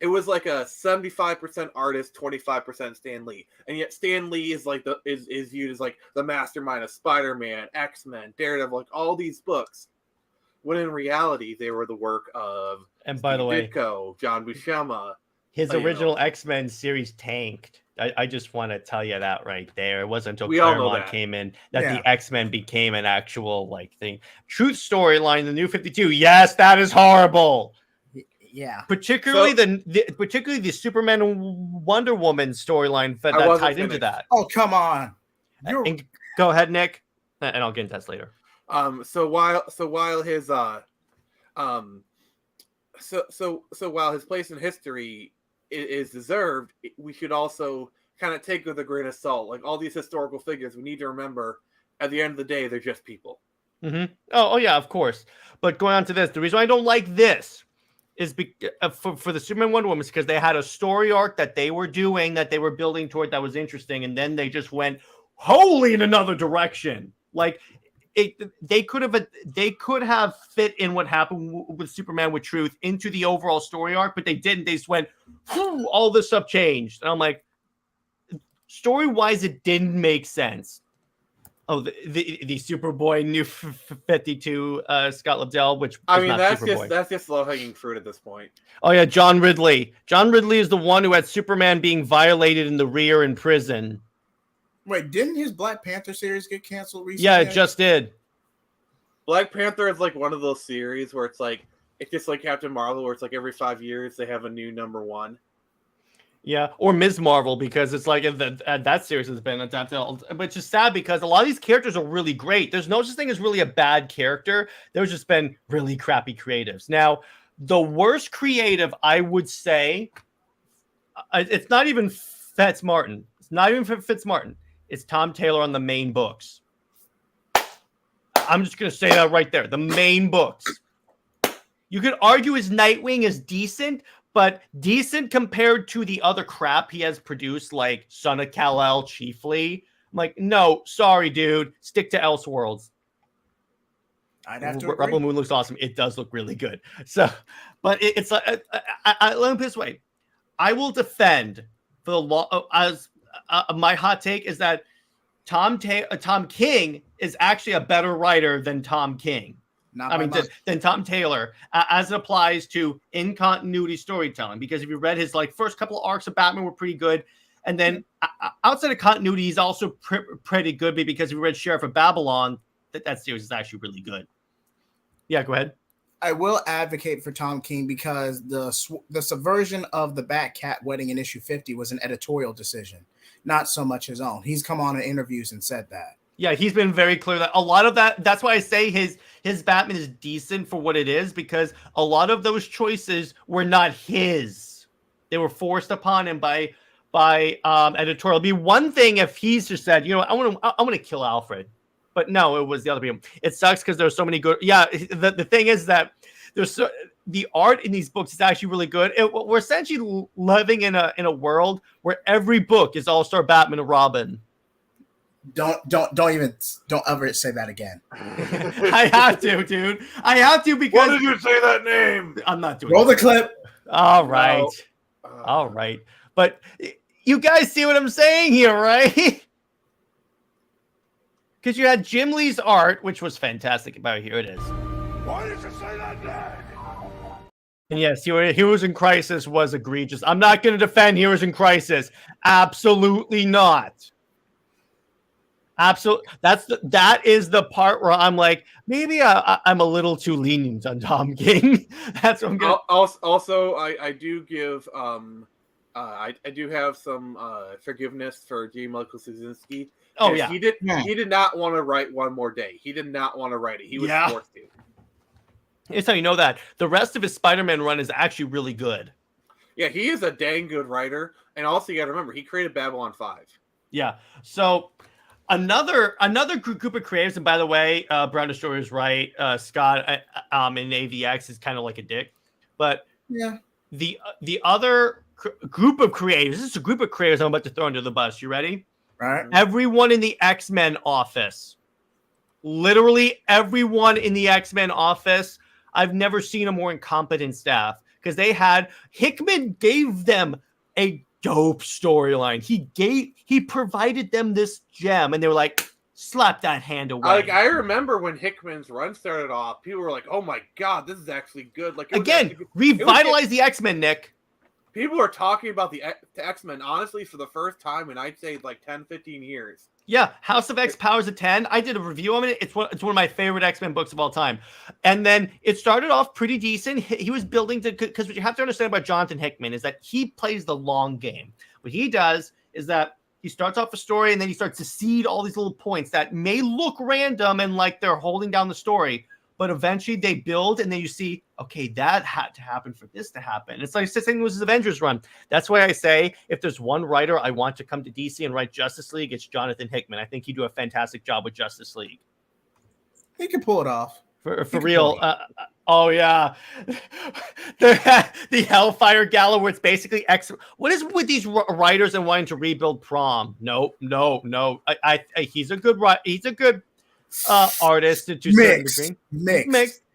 It was like a 75% artist, 25% Stan Lee, and yet Stan Lee is like is viewed as like the mastermind of Spider-Man, X-Men, Daredevil, like all these books. When in reality, they were the work of Ditko, John Buscema. His original X-Men series tanked. I just want to tell you that right there. It wasn't until Claremont came in that the X-Men became an actual thing. Truth storyline, the New 52. Yes, that is horrible. Yeah. Particularly the Superman and Wonder Woman storyline that ties into that. Oh, come on. Go ahead, Nick, and I'll get into that later. So while his place in history is deserved, we should also kind of take with a grain of salt. Like all these historical figures, we need to remember at the end of the day, they're just people. Mm-hmm. Oh yeah, of course. But going on to this, the reason I don't like this is for the Superman Wonder Woman is because they had a story arc that they were doing, that they were building toward, that was interesting, and then they just went wholly in another direction. Like they could have fit in what happened with Superman with Truth into the overall story arc, but they didn't. They just went, all this stuff changed, and I'm like, story wise, it didn't make sense. Oh, the Superboy New 52 Scott Lobdell, which that's just low hanging fruit at this point. Oh yeah, John Ridley. John Ridley is the one who had Superman being violated in the rear in prison. Wait, didn't his Black Panther series get canceled recently? Yeah, it just did. Black Panther is like one of those series where it's just like Captain Marvel, where it's like every 5 years they have a new #1. Yeah, or Ms. Marvel, because it's like that series has been adapted. But it's just sad because a lot of these characters are really great. There's no such thing as really a bad character. There's just been really crappy creatives. Now, the worst creative, I would say, it's not even Fitzmartin. It's not even Fitzmartin. It's Tom Taylor on the main books. I'm just going to say that right there. The main books. You could argue his Nightwing is decent, but decent compared to the other crap he has produced, like Son of Kal-El chiefly. I'm like, no, sorry, dude. Stick to Elseworlds. I'd have to Rebel Moon looks awesome. It does look really good. So, but it's like, let me put it this way. I will defend for the law as my hot take is that Tom King is actually a better writer than Tom King. Than Tom Taylor, as it applies to in-continuity storytelling. Because if you read his first couple of arcs of Batman were pretty good, and then outside of continuity, he's also pretty good. Because if you read Sheriff of Babylon, that series is actually really good. Yeah, go ahead. I will advocate for Tom King because the subversion of the Batcat wedding in issue 50 was an editorial decision, not so much his own. He's come on in interviews and said that. Yeah, he's been very clear that a lot of that's why I say his Batman is decent for what it is, because a lot of those choices were not his. They were forced upon him by editorial. It'd be one thing if he's just said, I want to kill Alfred. But no, it was the other people. It sucks because there's so many good. Yeah, the thing is that the art in these books is actually really good. We're essentially living in a world where every book is All-Star Batman and Robin. Don't ever say that again. I have to, dude. I have to because. Why did you say that name? I'm not doing. Roll the clip. All right, all right. But you guys see what I'm saying here, right? Because you had Jim Lee's art, which was fantastic. About here it is. Why did you say that name? And yes, Heroes in Crisis was egregious. I'm not going to defend Heroes in Crisis. Absolutely not. Absolutely. That is the part where I'm like, maybe I'm a little too lenient on Tom King. That's what I'm going to... Also, I do give I do have some forgiveness for J. Michael Straczynski. Oh yeah. He did not want to write One More Day. He did not want to write it. He was forced to. It's how you know that. The rest of his Spider-Man run is actually really good. Yeah, he is a dang good writer. And also, you got to remember, he created Babylon 5. Yeah. So another group of creatives, and by the way, Brown Destroyer is right. Scott in AVX is kind of like a dick. But yeah, the other group of creatives, this is a group of creatives I'm about to throw under the bus. You ready? All right. Everyone in the X-Men office. Literally everyone in the X-Men office. I've never seen a more incompetent staff because Hickman gave them a dope storyline. He provided them this gem, and they were like, slap that hand away. Like, I remember when Hickman's run started off, people were like, "Oh my god, this is actually good!" Like, revitalize the X-Men, Nick. People are talking about the X-Men honestly for the first time in I'd say like 10-15 years. Yeah, House of X Powers of 10. I did a review on it. It's one of my favorite X-Men books of all time. And then it started off pretty decent. He was building to, because what you have to understand about Jonathan Hickman is that he plays the long game. What he does is that he starts off a story and then he starts to seed all these little points that may look random and like they're holding down the story, but eventually they build and then you see, okay, that had to happen for this to happen. It's like the same was his Avengers run. That's why I say if there's one writer I want to come to DC and write Justice League, it's Jonathan Hickman. I think he'd do a fantastic job with Justice League. He can pull it off. For real. Oh, yeah. the Hellfire Gala where it's basically what is with these writers and wanting to rebuild Prom? No. He's a good artist to a certain degree.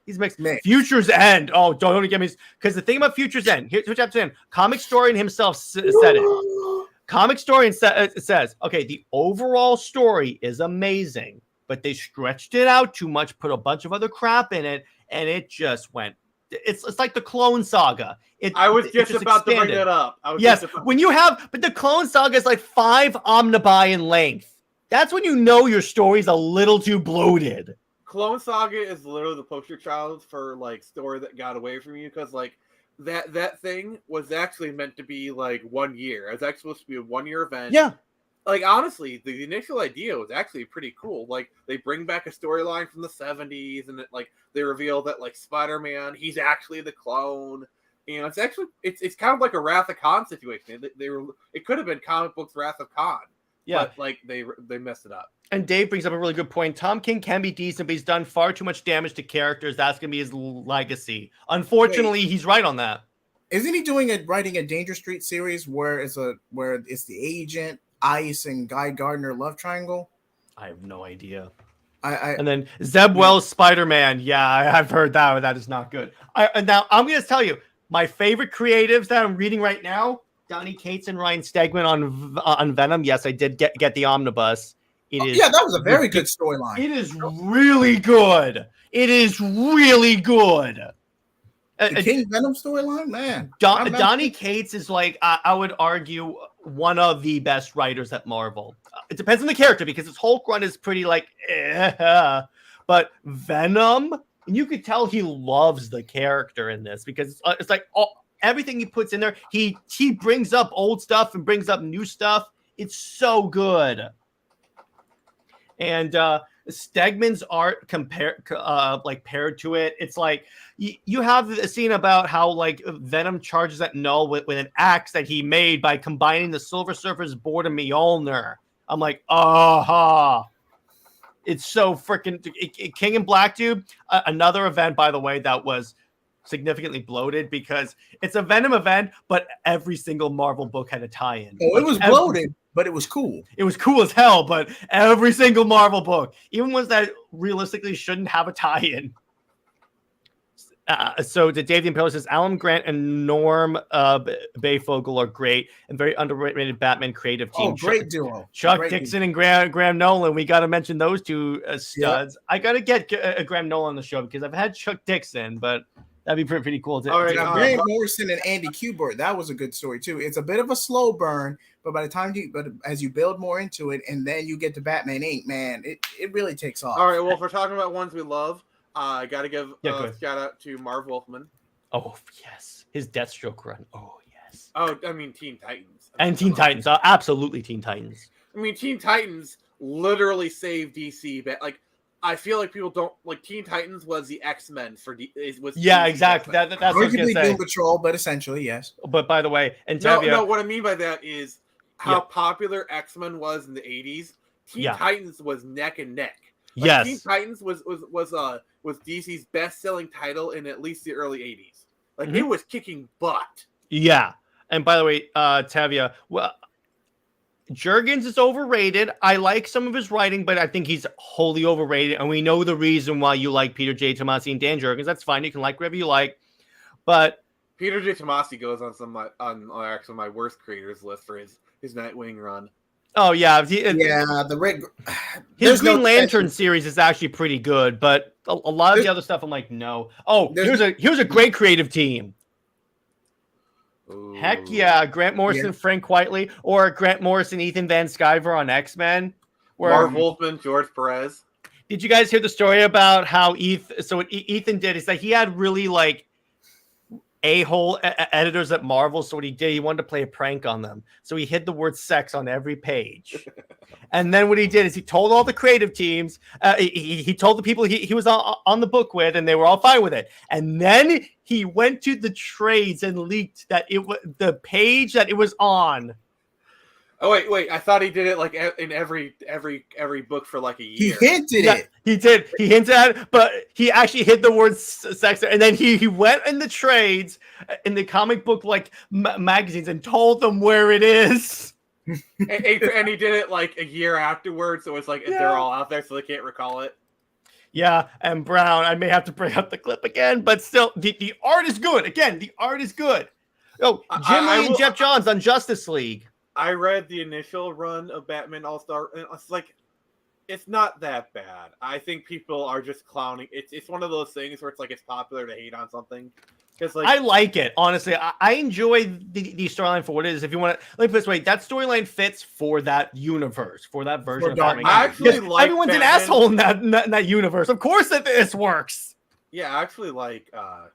He's mixed. Future's End. Oh, don't get me, because the thing about Future's End, here's what you have to say. Comic Historian himself said it. Comic Historian says, okay, the overall story is amazing, but they stretched it out too much, put a bunch of other crap in it, and it just went. It's like the Clone Saga. I was just about to bring that up. But the Clone Saga is like 5 omnibuy in length. That's when you know your story's a little too bloated. Clone Saga is literally the poster child for like story that got away from you, because like that thing was actually meant to be like 1 year. It was actually supposed to be a 1 year event. Yeah. Like honestly, the initial idea was actually pretty cool. Like they bring back a storyline from the 70s, and they reveal that like Spider-Man, he's actually the clone. You know, it's kind of like a Wrath of Khan situation. It could have been comic books Wrath of Khan. Yeah, but like they messed it up. And Dave brings up a really good point. Tom King can be decent, but he's done far too much damage to characters. That's gonna be his legacy. Unfortunately, he's right on that. Isn't he writing a Danger Street series where it's the agent, Ice, and Guy Gardner love triangle? I have no idea. And then Zeb Wells Spider-Man. Yeah, I've heard that. That is not good. Now I'm gonna tell you my favorite creatives that I'm reading right now. Donny Cates and Ryan Stegman on Venom. Yes, I did get the omnibus. That was a very good storyline. It is really good. The King Venom storyline, man. Donny Cates is like I would argue one of the best writers at Marvel. It depends on the character because his Hulk run is pretty like, but Venom, and you could tell he loves the character in this because it's like everything he puts in there, he brings up old stuff and brings up new stuff. It's so good. And Stegman's art paired to it, it's like you have a scene about how like Venom charges at Null with an axe that he made by combining the Silver Surfer's board and Mjolnir. I'm like, it's so freaking King and Black Dude. Another event, by the way, that was significantly bloated because it's a Venom event, but every single Marvel book had a tie-in. Oh, it was bloated, but it was cool. It was cool as hell, but every single Marvel book, even ones that realistically shouldn't have a tie-in. So the Dave the Impaler says Alan Grant and Norm Bayfogle are great and very underrated Batman creative team. Oh, great duo. Chuck great Dixon duo. and Graham Nolan. We got to mention those two studs. Yep. I got to get Graham Nolan on the show because I've had Chuck Dixon, but That'd be pretty cool. All right, Now, Grant Morrison and Andy Kubert, that was a good story too. It's a bit of a slow burn, but by the time as you build more into it, and then you get to Batman Inc., man, it really takes off. All right, well, if we're talking about ones we love, I got to give a shout out to Marv Wolfman. Oh yes, his Deathstroke run. Oh yes. Oh, I mean Teen Titans. Teen Titans, absolutely Teen Titans. I mean, Teen Titans literally saved DC, but like. I feel like people don't like Teen Titans was the X-Men for exactly. That's what I was gonna say. Doom Patrol, but essentially yes. But by the way, and no, what I mean by that is how popular X-Men was in the 80s. Teen Titans was neck and neck. Like, yes, Teen Titans was DC's best-selling title in at least the early 80s. Like it was kicking butt. Yeah, and by the way, Tavia, well. Jurgens is overrated. I like some of his writing, but I think he's wholly overrated. And we know the reason why you like Peter J. Tomasi and Dan Jurgens. That's fine. You can like whatever you like. But Peter J. Tomasi goes on on actually my worst creators list for his Nightwing run. Oh yeah, his Green Lantern series is actually pretty good, but a lot of the other stuff I'm like, no. Oh, here's a great creative team. Ooh. Heck yeah, Grant Morrison, Frank Whiteley, or Grant Morrison, Ethan Van Sciver on X-Men. Marv Wolfman, George Perez. Did you guys hear the story about how what Ethan did is that he had really like a-hole editors at Marvel. So what he did, he wanted to play a prank on them. So he hid the word sex on every page. And then what he did is he told all the creative teams, he told the people he was on the book with, and they were all fine with it. And then he went to the trades and leaked that it was the page that it was on. Oh wait! I thought he did it like in every book for like a year. He hinted it. He did. He hinted at it, but he actually hid the word sex. And then he went in the trades in the comic book like magazines and told them where it is. and he did it like a year afterwards, so it's like they're all out there, so they can't recall it. Yeah, and Brown, I may have to bring up the clip again, but still, the art is good. Again, the art is good. Oh, Jim Lee and Jeff Johns on Justice League. I read the initial run of Batman All-Star, and it's like, it's not that bad. I think people are just clowning. It's one of those things where it's like it's popular to hate on something. Like, I like it, honestly. I enjoy the storyline for what it is. If you want to, let me put it this way, that storyline fits for that universe, for that version of Batman. I actually like everyone's Batman. an asshole in that universe. Of course that this works. Yeah, I actually like, the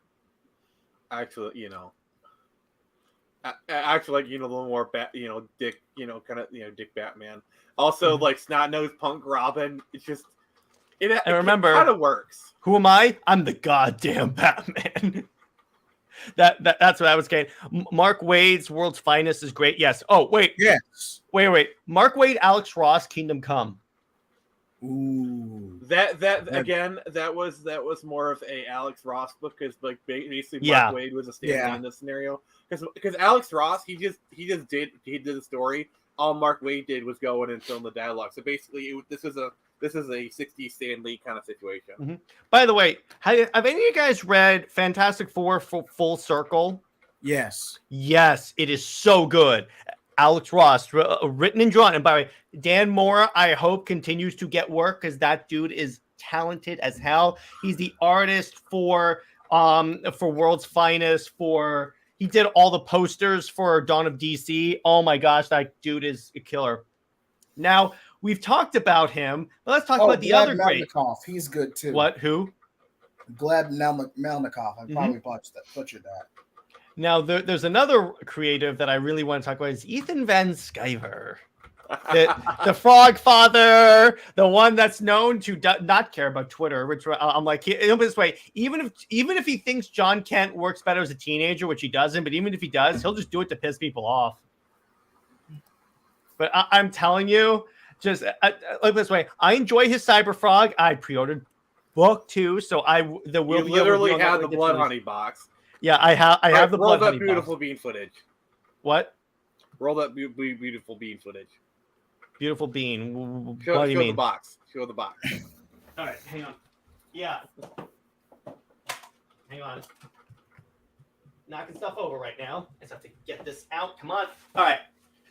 more Dick, Dick Batman. Also, like snot-nosed punk Robin. It's just it kind of works. Who am I? I'm the goddamn Batman. That's what I was getting. Mark Wade's World's Finest is great. Yes. Oh wait. Yes. Wait. Mark Wade, Alex Ross, Kingdom Come. Ooh. That was more of a Alex Ross book because like basically Mark Wade was a stand-in in this scenario because Alex Ross he did the story. All Mark Wade did was go in and film the dialogue. So basically, this is a 60s Stan Lee kind of situation. Mm-hmm. By the way, have any of you guys read Fantastic Four Full Circle? Yes. Yes, it is so good. Alex Ross, written and drawn. And by the way, Dan Mora, I hope, continues to get work because that dude is talented as hell. He's the artist for World's Finest, he did all the posters for Dawn of DC. Oh my gosh, that dude is a killer. Now, we've talked about him, but let's talk about the other great. He's good too. What? Who? Gleb Melnikov. I probably butchered that. Now, there's another creative that I really want to talk about. Is Ethan Van Sciver. The Frog Father, the one that's known to not care about Twitter, which I'm like, this way, even if he thinks John Kent works better as a teenager, which he doesn't, but even if he does, he'll just do it to piss people off. But I'm telling you, just like this way, I enjoy his Cyberfrog. I pre-ordered book 2, so there will be literally had the Blood Honey box. Yeah, I have the Blood Honey box. Roll that beautiful bean footage. What? Roll that beautiful bean footage. Beautiful bean. What do you mean? mean? The box. Show the box. All right, hang on. Yeah. Hang on. Knocking stuff over right now. I just have to get this out. Come on. All right.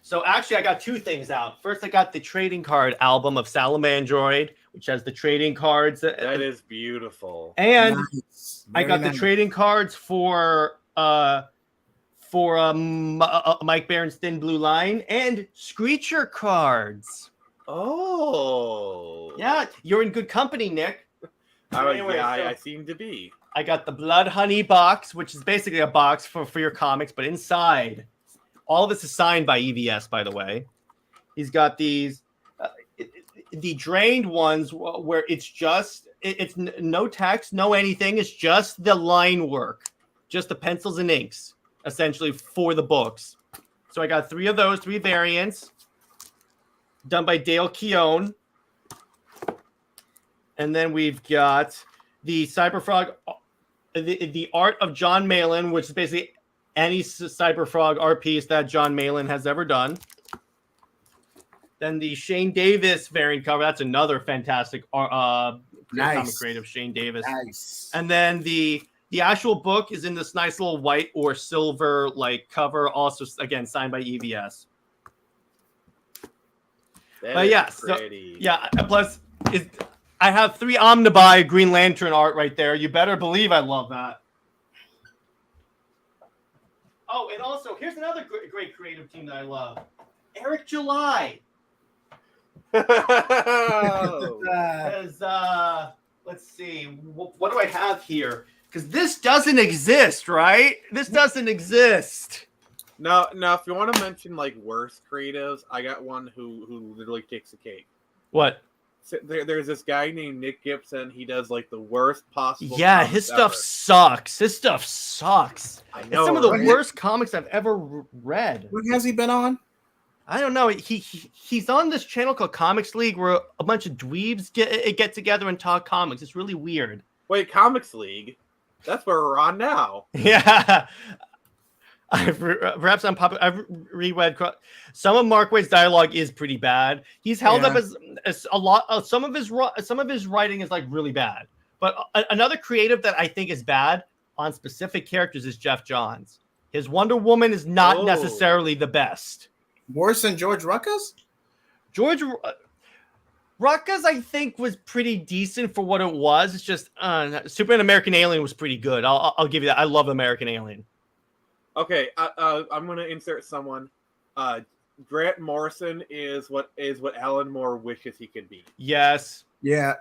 So actually, I got 2 things out. First, I got the trading card album of Salamandroid, which has the trading cards. That is beautiful. And Nice. I Very got the nice. trading cards for Mike Barron's Thin Blue Line and Screecher cards. Oh. Yeah, you're in good company, Nick. Anyway, I seem to be. I got the Blood Honey box, which is basically a box for your comics, but inside, all of this is signed by EVS, by the way. He's got these, the drained ones where it's no text, no anything. It's just the line work, just the pencils and inks, essentially, for the books. So I got 3 of those, 3 variants, done by Dale Keown. And then we've got the Cyberfrog, the art of John Malin, which is basically any Cyberfrog art piece that John Malin has ever done. Then the Shane Davis variant cover. That's another fantastic comic creative, Shane Davis. Nice. And then the actual book is in this nice little white or silver like cover, also again signed by EVS. But yeah, plus I have 3 Omnibuy Green Lantern art right there. You better believe I love that. Oh, and also here's another great creative team that I love, Eric July. Because let's see, what do I have here? Because this doesn't exist, right? This doesn't exist. No. If you want to mention like worst creatives, I got one who literally takes the cake. What? So there's this guy named Nick Gibson. He does like the worst possible. Yeah, his stuff sucks. His stuff sucks. I know. It's some of the worst comics I've ever read. What has he been on? I don't know. He's on this channel called Comics League where a bunch of dweebs get together and talk comics. It's really weird. Wait, Comics League? That's where we're on now. Yeah. I've reread some of Mark Waid's dialogue is pretty bad. He's held up as a lot of some of his writing is like really bad. But another creative that I think is bad on specific characters is Jeff Johns. His Wonder Woman is not necessarily the best. Worse than George Ruckus? George Ruckus, I think, was pretty decent for what it was. It's just Superman American Alien was pretty good. I'll give you that. I love American Alien. Okay, I'm gonna insert someone. Grant Morrison is what Alan Moore wishes he could be. Yes. Yeah.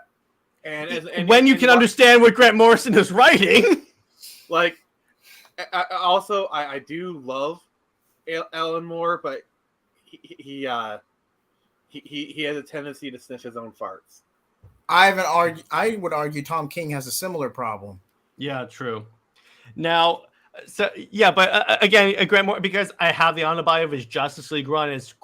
And when you can understand what Grant Morrison is writing, like, I do love Alan Moore, but he has a tendency to sniff his own farts. I would argue Tom King has a similar problem. Yeah, true. Now, so yeah, but again, Grant Morrison, because I have the Omnibuy of his Justice League run, it's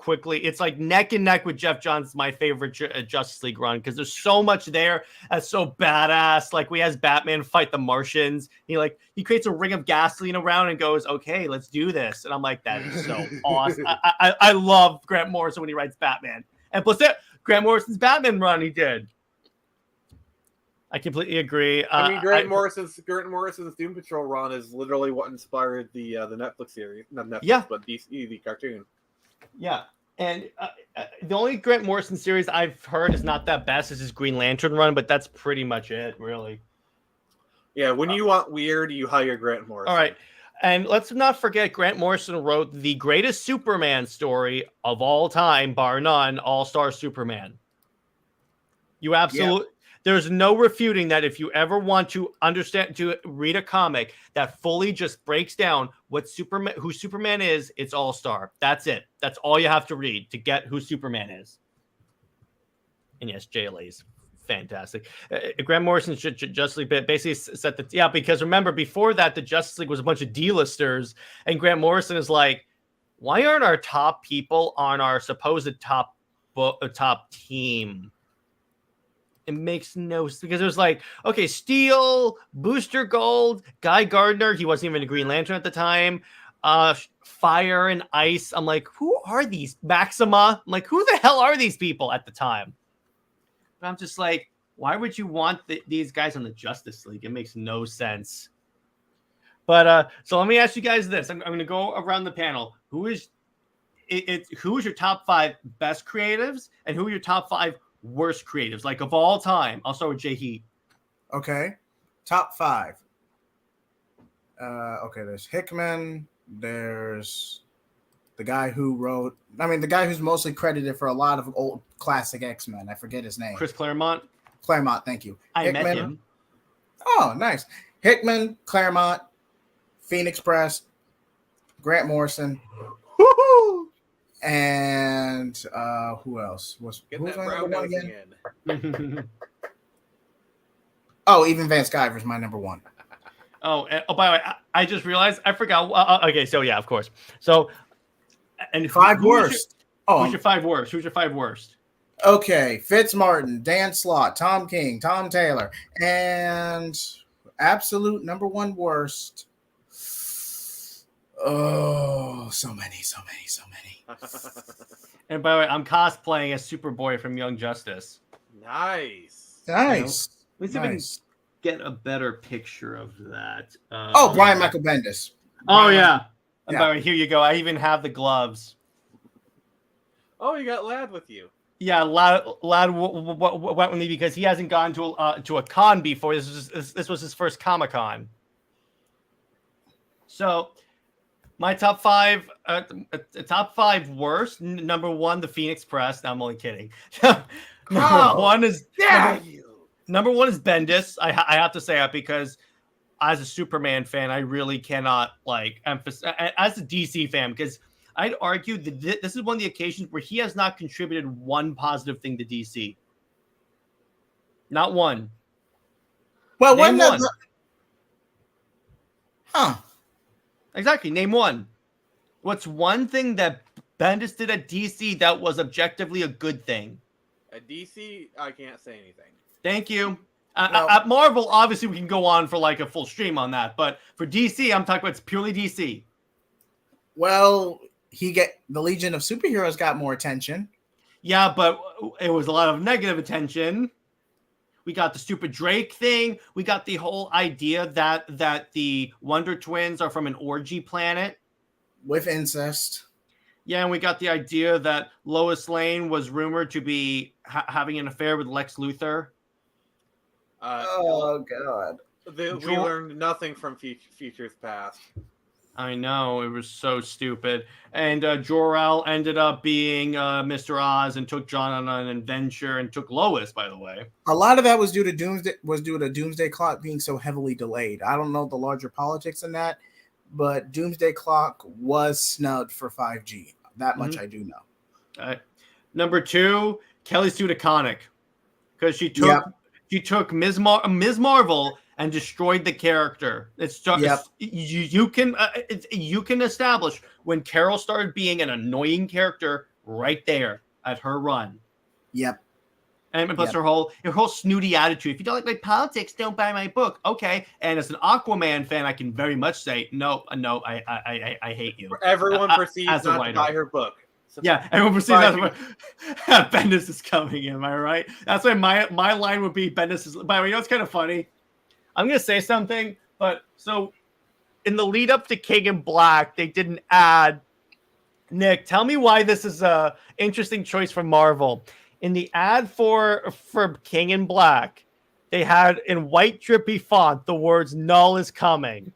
like neck and neck with Jeff Johns, my favorite Justice League run, because there's so much there that's so badass. Like, we has Batman fight the Martians. He creates a ring of gasoline around and goes, "Okay, let's do this." And I'm like, that is so awesome. I love Grant Morrison when he writes Batman, and plus Grant Morrison's Batman run he did. I completely agree. Grant Morrison's Doom Patrol run is literally what inspired the Netflix series, not Netflix, but DC, the cartoon. Yeah, and the only Grant Morrison series I've heard is not that best is his Green Lantern run, but that's pretty much it, really. Yeah, when you want weird, you hire Grant Morrison. All right, and let's not forget Grant Morrison wrote the greatest Superman story of all time, bar none, All-Star Superman. You absolutely... Yeah. There's no refuting that. If you ever want to read a comic that fully just breaks down who Superman is, it's All-Star. That's it. That's all you have to read to get who Superman is. And yes, JLA is fantastic. Grant Morrison's Justice League basically said that, yeah, because remember, before that, the Justice League was a bunch of D-listers, and Grant Morrison is like, why aren't our top people on our supposed top team? It makes no sense, because it was like, okay, Steel, Booster Gold, Guy Gardner, he wasn't even a Green Lantern at the time, Fire and Ice. I'm like, who are these? Maxima. I'm like, who the hell are these people at the time? But I'm just like, why would you want these guys on the Justice League? It makes no sense. But so let me ask you guys this. I'm going to go around the panel. Who is your top 5 best creatives, and who are your top 5 worst creatives, like of all time. I'll start with JJheat. Okay. Top 5. Okay, there's Hickman. There's the guy who wrote, the guy who's mostly credited for a lot of old classic X-Men. I forget his name. Chris Claremont. Claremont, thank you. I Hickman. met him. Oh, nice. Hickman, Claremont, Phoenix Press, Grant Morrison. Woohoo! And who else? Who was Get that my brown number one nosing again? in. Oh, even Van Sciver's my number 1. Oh, by the way, I just realized I forgot. Okay, so yeah, of course. So, and 5 worst. Who's your 5 worst? Who's your 5 worst? Okay, Fitz Martin, Dan Slott, Tom King, Tom Taylor, and absolute number 1 worst. Oh, so many. And by the way, I'm cosplaying as Superboy from Young Justice. Nice. Nice. Let's see if I can get a better picture of that. Brian Michael Bendis. Oh, yeah. And Yeah. by the way, here you go. I even have the gloves. Oh, you got Lad with you. Yeah, Lad went with me because he hasn't gone to a con before. This was his first Comic-Con. So, my top 5 worst. Number 1, the Phoenix Press. No, I'm only kidding. Number 1 is Bendis. I have to say that because as a Superman fan, I really cannot emphasize as a DC fan, because I'd argue that this is one of the occasions where he has not contributed one positive thing to DC. Not one. Well, Name one. Exactly. Name one. What's one thing that Bendis did at DC that was objectively a good thing? At DC, I can't say anything. Thank you. At Marvel, obviously, we can go on for a full stream on that. But for DC, I'm talking about it's purely DC. Well, the Legion of Superheroes got more attention. Yeah, but it was a lot of negative attention. We got the stupid Drake thing. We got the whole idea that the Wonder Twins are from an orgy planet. With incest. Yeah, and we got the idea that Lois Lane was rumored to be having an affair with Lex Luthor. Oh, God. We learned nothing from Futures Past. I know, it was so stupid. And Jor-El ended up being Mr. Oz and took John on an adventure and took Lois, by the way. A lot of that was due to Doomsday Clock being so heavily delayed. I don't know the larger politics in that, but Doomsday Clock was snubbed for 5G. That much I do know. Number 2, Kelly Sue DeConnick. Because she took Ms. Marvel and destroyed the character. It's just you can establish when Carol started being an annoying character right there at her run. Yep. And plus her whole snooty attitude. If you don't like my politics, don't buy my book. Okay. And as an Aquaman fan, I can very much say no. I hate you. Everyone proceeds not to buy her book. Yeah, everyone perceives that Bendis is coming in. Am I right? That's why my line would be Bendis is. By the way, you know what's kind of funny? I'm gonna say something, but so in the lead up to King in Black, they did an ad. Nick, tell me why this is a interesting choice from Marvel. In the ad for King in Black, they had in white drippy font the words "Null is coming."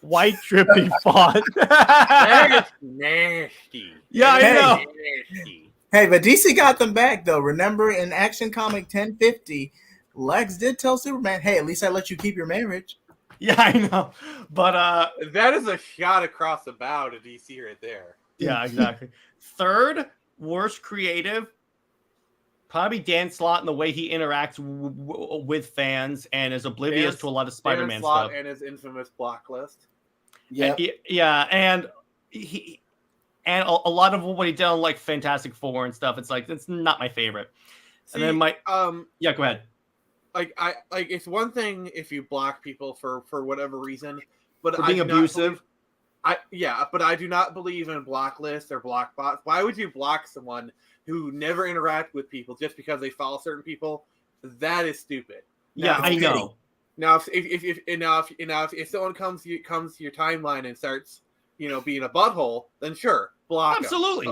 White drippy font. That's nasty. Yeah, I know. Nasty. Hey, but DC got them back though. Remember in Action Comic 1050, Lex did tell Superman, "Hey, at least I let you keep your marriage." Yeah, I know. But that is a shot across the bow to DC right there. Yeah, exactly. Third worst creative, probably Dan Slott and the way he interacts with fans and is oblivious to a lot of Spider-Man stuff. And his infamous block list. Yeah, and he and a lot of what he did on like Fantastic Four and stuff. It's not my favorite. See, and then go ahead. It's one thing if you block people for whatever reason, but for being abusive. But I do not believe in block lists or block bots. Why would you block someone who never interact with people just because they follow certain people? That is stupid. Now, I know. Now, if someone comes to your timeline and starts, being a butthole, then sure, block. Absolutely.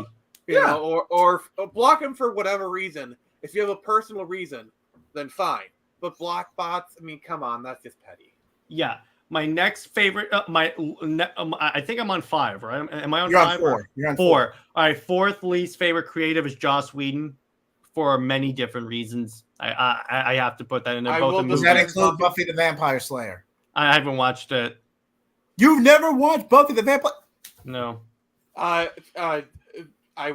Them. Or block them for whatever reason. If you have a personal reason, then fine. But block bots, I mean, come on, that's just petty. Yeah. My next favorite, I think I'm on 5, right? Am I on You're 5? on 4. You're on 4. All right. 4th least favorite creative is Joss Whedon for many different reasons. I have to put that in there. Does that include Buffy the Vampire Slayer? I haven't watched it. You've never watched Buffy the Vampire? No. I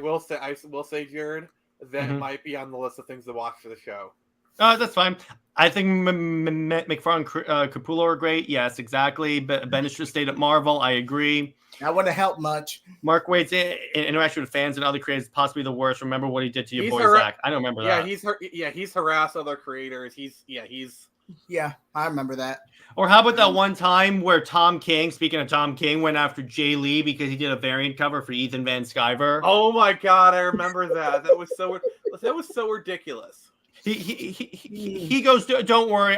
will say, Jared, that might be on the list of things to watch for the show. That's fine. I think McFarlane, Capullo are great. Yes, exactly. Bendis should have stayed at Marvel. I agree. That wouldn't have helped much. Mark Waid's interaction with fans and other creators is possibly the worst. Remember what he did to your boy Zach. I don't remember that. He's harassed other creators. Yeah, I remember that. Or how about that one time where Tom King, speaking of Tom King, went after Jay Lee because he did a variant cover for Ethan Van Sciver? Oh my God, I remember that. That was so ridiculous. He goes, don't worry.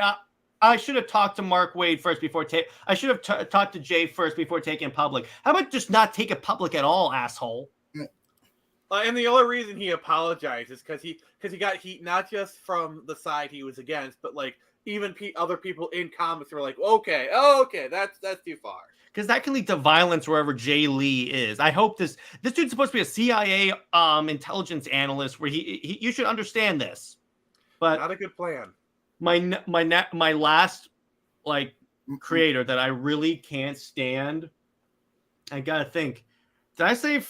I should have talked to Mark Waid first before I should have talked to Jay first before taking it public. How about just not take it public at all, asshole? And the only reason he apologized is because he got heat not just from the side he was against, but like even other people in comics were like, okay, that's too far. Because that can lead to violence wherever Jay Lee is. I hope this dude's supposed to be a CIA intelligence analyst where you should understand this. But not a good plan. My last like creator that I really can't stand. I gotta think. Did I say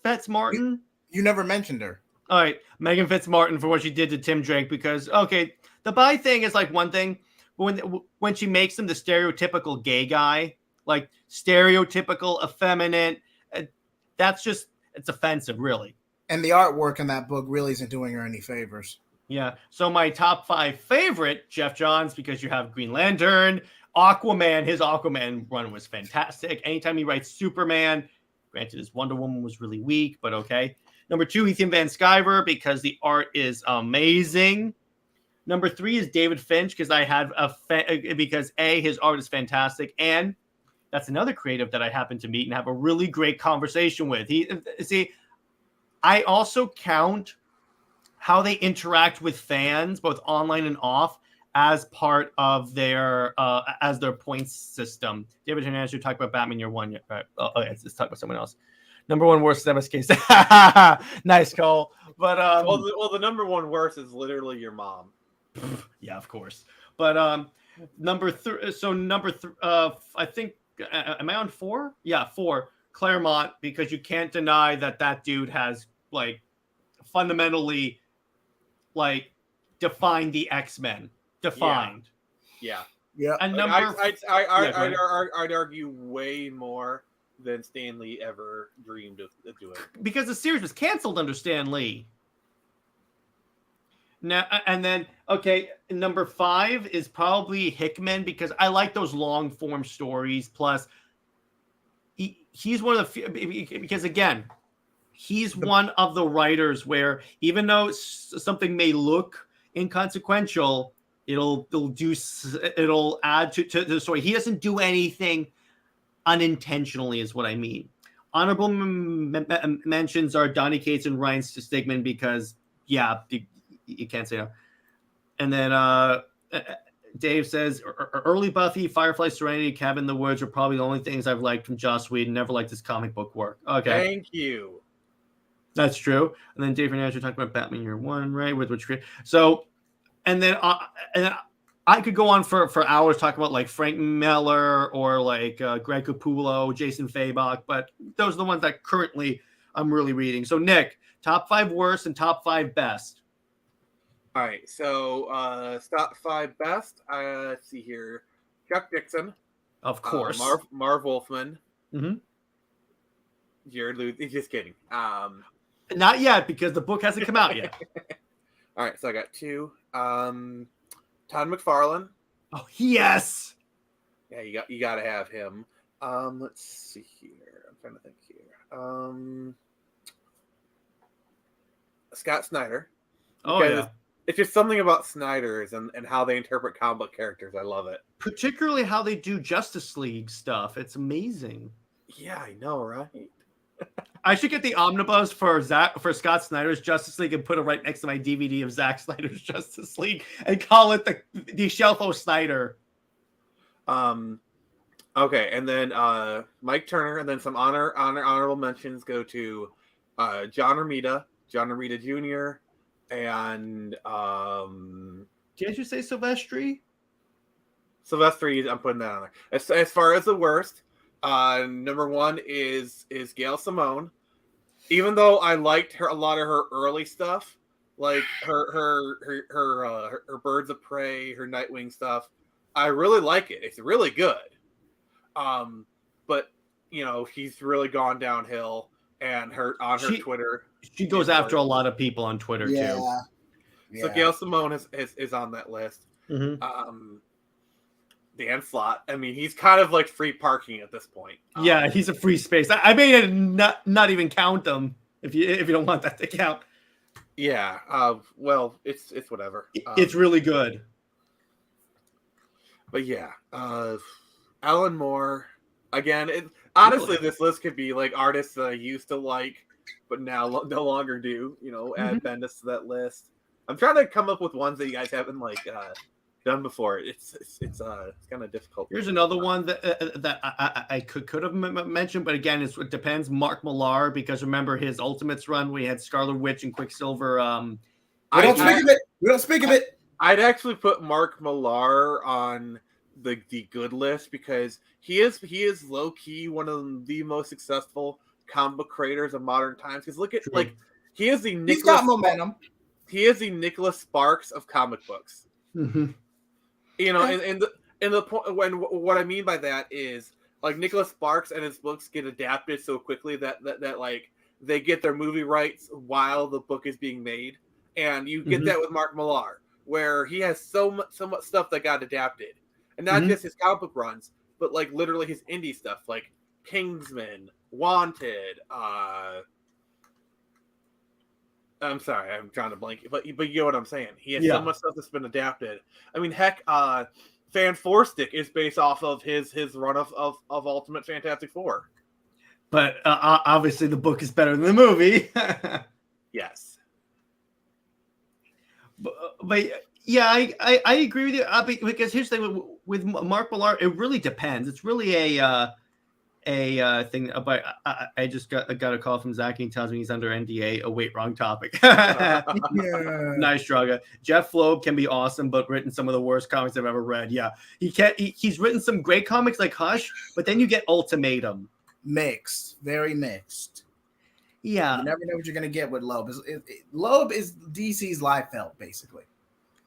Fitzmartin? You never mentioned her. All right, Megan Fitzmartin for what she did to Tim Drake because the bi thing is like one thing, but when she makes him the stereotypical gay guy, like stereotypical effeminate, it's offensive, really. And the artwork in that book really isn't doing her any favors. Yeah. So my top 5 favorite, Jeff Johns, because you have Green Lantern, Aquaman. His Aquaman run was fantastic. Anytime he writes Superman, granted his Wonder Woman was really weak, but okay. Number 2, Ethan Van Sciver, because the art is amazing. Number 3 is David Finch, because his art is fantastic, and that's another creative that I happen to meet and have a really great conversation with. I also count how they interact with fans, both online and off, as part of their points system. David Hernandez, you talked about Batman Year One. Right? Let's talk about someone else. Number 1 worst MSK. Nice call. But the number 1 worst is literally your mom. Yeah, of course. But number 3. So number 3. I think. Am I on 4? Yeah, 4. Claremont, because you can't deny that dude has like fundamentally like defined the X-Men. Defined. Yeah. And I'd argue way more than Stan Lee ever dreamed of doing. Because the series was canceled under Stan Lee. Now, and then, number 5 is probably Hickman, because I like those long form stories. Plus, he's one of the few, because again, he's one of the writers where even though something may look inconsequential, it'll add to the story. He doesn't do anything unintentionally, is what I mean. Honorable mentions are Donny Cates and Ryan Stigman, because you can't say no. And then Dave says early Buffy, Firefly, Serenity, Cabin in the Woods are probably the only things I've liked from Joss Whedon. Never liked his comic book work. Okay, thank you. That's true. And then Dave Hernandez, you're talking about Batman Year One, right? With which so, and then I could go on for hours talking about like Frank Miller or like Greg Capullo, Jason Fabok, but those are the ones that currently I'm really reading. So Nick, top 5 worst and top 5 best. All right, so top 5 best. Let's see here: Chuck Dixon, of course, Marv Wolfman. Mm-hmm. Jared Luth. Just kidding. Not yet, because the book hasn't come out yet. All right, so I got 2. Todd McFarlane. Oh yes. Yeah, you got to have him. Let's see here. I'm trying to think here. Scott Snyder. Oh yeah. It's just something about Snyder's and how they interpret comic book characters. I love it. Particularly how they do Justice League stuff. It's amazing. Yeah, I know, right? I should get the omnibus for Scott Snyder's Justice League and put it right next to my DVD of Zack Snyder's Justice League and call it the Shelfo Snyder. Okay, and then Mike Turner, and then some honorable mentions go to John Romita Jr. and Did you say Silvestri? Silvestri, I'm putting that on there. As far as the worst, number one is Gail Simone. Even though I liked a lot of her early stuff, like her Birds of Prey, her Nightwing stuff, I really like it. It's really good. But she's really gone downhill, and her Twitter, she goes after a lot of people on Twitter too. Yeah. So Gail Simone is on that list. Mm-hmm. Dan Slott. I mean, he's kind of like free parking at this point. Yeah, he's a free space. I made it not even count them if you don't want that to count. Yeah. Well, it's whatever. It's really good. But yeah, Alan Moore. Again, honestly, this list could be like artists that I used to like, but now no longer do. Add Bendis to that list. I'm trying to come up with ones that you guys haven't done before. It's kind of difficult. Here's another one that I could have mentioned, but again, it depends. Mark Millar, because remember his Ultimates run, we had Scarlet Witch and Quicksilver. We don't speak of it. I'd actually put Mark Millar on the good list because he is low key one of the most successful comic book creators of modern times. Because look at he is the He's got momentum. He is the Nicholas Sparks of comic books. Mm-hmm. And the point what I mean by that is like Nicholas Sparks and his books get adapted so quickly that like they get their movie rights while the book is being made, and you get that with Mark Millar, where he has so much stuff that got adapted, and not just his comic book runs, but like literally his indie stuff, like Kingsman, Wanted. I'm sorry, I'm trying to blank, but you know what I'm saying. He has so much stuff that's been adapted. I mean, heck, Fan Four Stick is based off of his run of Ultimate Fantastic Four. But obviously, the book is better than the movie. Yes. But yeah, I agree with you. Because here's the thing with Mark Millar, it really depends. It's really a thing. But I just got a call from Zach and he tells me he's under NDA. Oh wait, wrong topic. Nice drug. Jeff Loeb can be awesome, but written some of the worst comics I've ever read. Yeah, he's written some great comics like Hush, but then you get Ultimatum. Mixed, very mixed. Yeah, you never know what you're gonna get with Loeb. Loeb is DC's Liefeld, basically.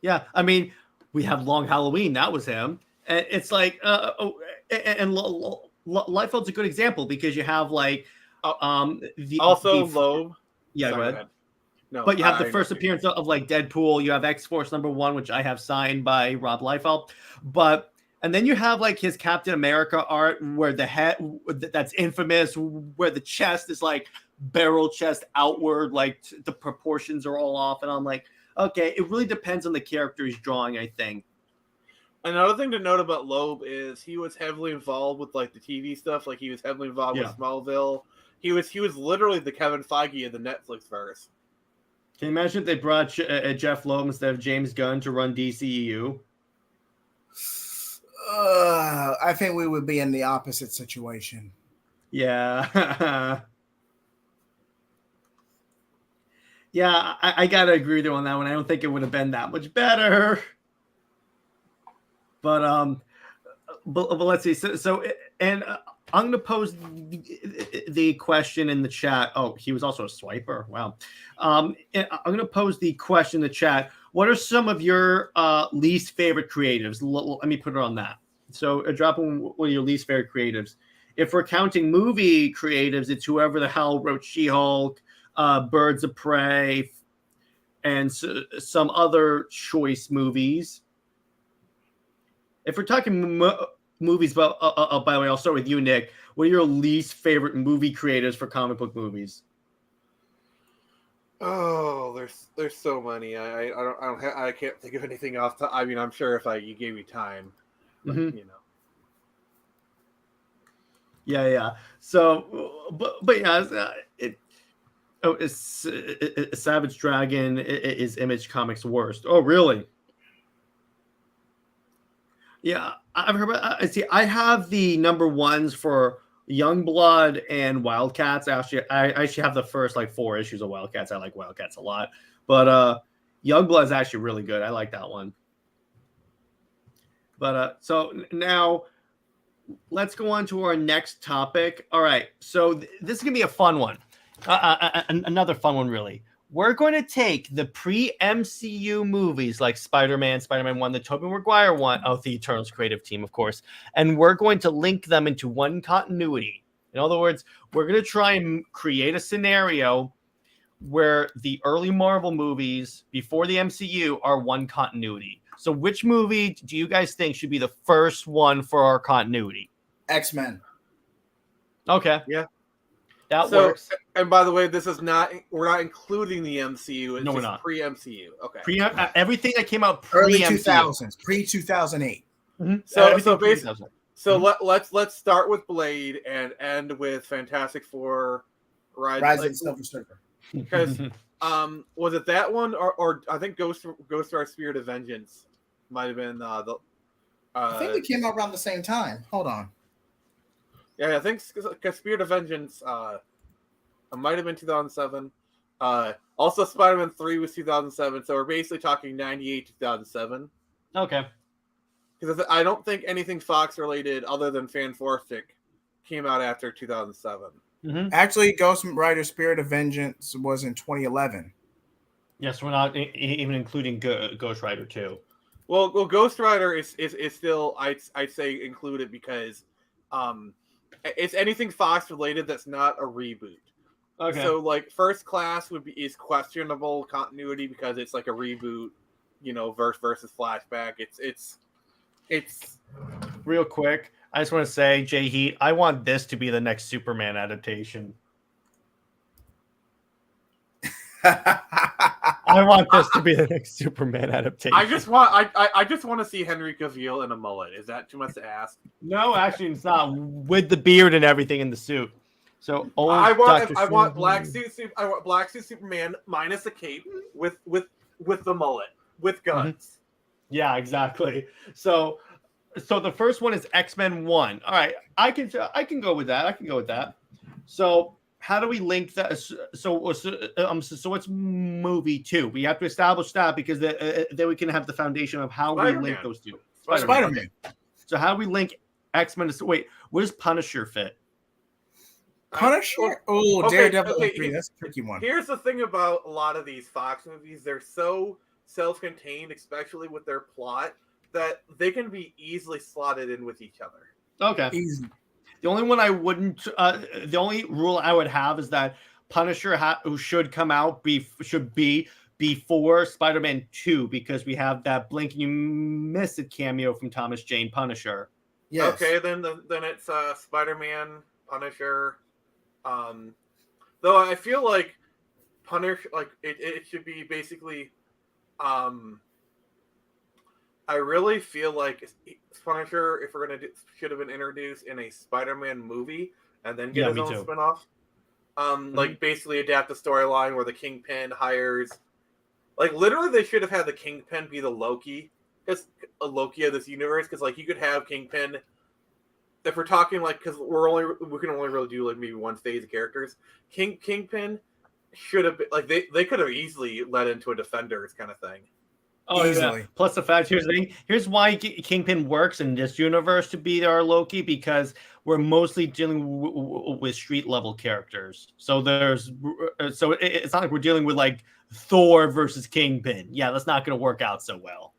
Yeah, I mean, we have Long Halloween. That was him, and it's like, Liefeld's a good example because you have like, Loeb. Yeah, go ahead. No, but you have the first appearance of like Deadpool. You have X-Force #1, which I have signed by Rob Liefeld, and then you have like his Captain America art where the head that's infamous, where the chest is like barrel chest outward, like the proportions are all off. And I'm like, okay, it really depends on the character he's drawing, I think. Another thing to note about Loeb is he was heavily involved with like the TV stuff. Like he was heavily involved with Smallville. He was literally the Kevin Feige of the Netflix verse. Can you imagine if they brought Jeff Loeb instead of James Gunn to run DCEU? I think we would be in the opposite situation. Yeah. Yeah, I gotta agree with you on that one. I don't think it would have been that much better. But let's see. So I'm gonna pose the question in the chat. Oh, he was also a swiper. Wow. I'm gonna pose the question in the chat. What are some of your least favorite creatives? Let me put it on that. So drop in one of your least favorite creatives. If we're counting movie creatives, it's whoever the hell wrote She-Hulk, Birds of Prey, and some other choice movies. If we're talking movies, by the way, I'll start with you, Nick. What are your least favorite movie creators for comic book movies? Oh, there's so many. I can't think of anything off. I mean, I'm sure if you gave me time, but, Yeah. So, but yeah, it's Savage Dragon is Image Comics' worst. Oh, really? Yeah, I've heard about. See, I have the number ones for Youngblood and Wildcats. I actually have the first like 4 issues of Wildcats. I like Wildcats a lot, but Youngblood is actually really good. I like that one. But so now let's go on to our next topic. All right, so this is gonna be a fun one. Another fun one, really. We're going to take the pre-MCU movies like Spider-Man 1, the Tobey Maguire one, the Eternals creative team, of course, and we're going to link them into one continuity. In other words, we're going to try and create a scenario where the early Marvel movies before the MCU are one continuity. So which movie do you guys think should be the first one for our continuity? X-Men. Okay. Yeah. That works. And by the way, we're not including the MCU. No, we're not. Pre-MCU. Okay. Everything that came out early pre-MCU. 2000s, pre-2008. Mm-hmm. So basically, let's start with Blade and end with Fantastic Four, Rise of the Silver Surfer. Because was it that one or I think Ghostwire Spirit of Vengeance might have been the. I think it came out around the same time. Hold on. Yeah, I think Spirit of Vengeance might have been 2007. Also, Spider-Man 3 was 2007, so we're basically talking 98, 2007. Okay. Because I don't think anything Fox related other than Fantastic came out after 2007. Mm-hmm. Actually, Ghost Rider Spirit of Vengeance was in 2011. Yes, we're not even including Ghost Rider 2. Well, Ghost Rider is still I'd say included because it's anything Fox related that's not a reboot. Okay. So like First Class is questionable continuity because it's like a reboot, versus flashback. It's real quick. I just want to say, JJheat, I want this to be the next Superman adaptation. I want this to be the next Superman adaptation. I just want to see Henry Cavill in a mullet. Is that too much to ask? No, actually, it's not. With the beard and everything in the suit. So I want black suit Superman minus a cape with the mullet with guns. Mm-hmm. Yeah, exactly. So the first one is X-Men 1. All right, I can go with that. So how do we link that? So what's movie 2? We have to establish that because then we can have the foundation of how we link those two. Spider-Man. So how do we link X-Men to wait? Where does Punisher fit? Punisher? Oh, okay, Daredevil. Okay, that's a tricky one. Here's the thing about a lot of these Fox movies. They're so self-contained, especially with their plot, that they can be easily slotted in with each other. Okay. Easy. The only one I wouldn't, the only rule I would have is that Punisher who should come out should be before Spider-Man 2 because we have that blink and you miss it cameo from Thomas Jane Punisher. Yes. Okay, then it's Spider-Man, Punisher. Though I feel like Punisher, like it should be basically. I really feel like Punisher, if we're gonna should have been introduced in a Spider-Man movie and then get his own spinoff. Like basically adapt the storyline where the Kingpin hires. Like literally, they should have had the Kingpin be the Loki, because a Loki of this universe. Because like you could have Kingpin. If we're talking like, because we can only really do like maybe one phase of characters. Kingpin should have been like they could have easily led into a Defenders kind of thing. Oh, easily. Yeah. Plus the fact here's why Kingpin works in this universe to be our Loki, because we're mostly dealing with street level characters. So it's not like we're dealing with like Thor versus Kingpin. Yeah, that's not going to work out so well.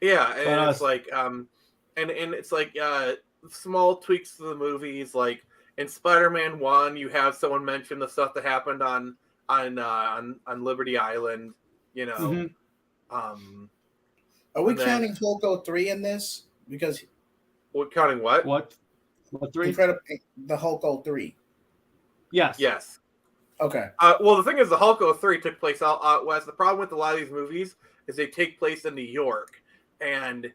Yeah, and it's like and it's like small tweaks to the movies. Like in Spider-Man 1, you have someone mention the stuff that happened on Liberty Island. You know, are we counting Hulk 03 in this? Because we're counting what? What 3? The Hulk 03. Yes. Okay. Well, the thing is, the Hulk 03 took place out west. The problem with a lot of these movies is they take place in New York, and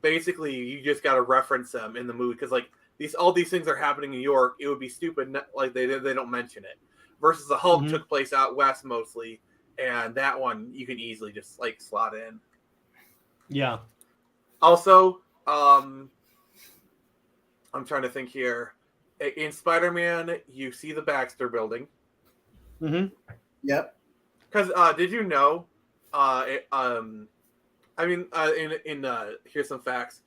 basically you just got to reference them in the movie because, like, all these things are happening in New York, it would be stupid. Like they don't mention it. Versus the Hulk took place out west mostly, and that one you can easily just like slot in. Yeah. Also, I'm trying to think here. In Spider-Man, you see the Baxter Building. Mm-hmm. Yep. Because did you know? Here's some facts.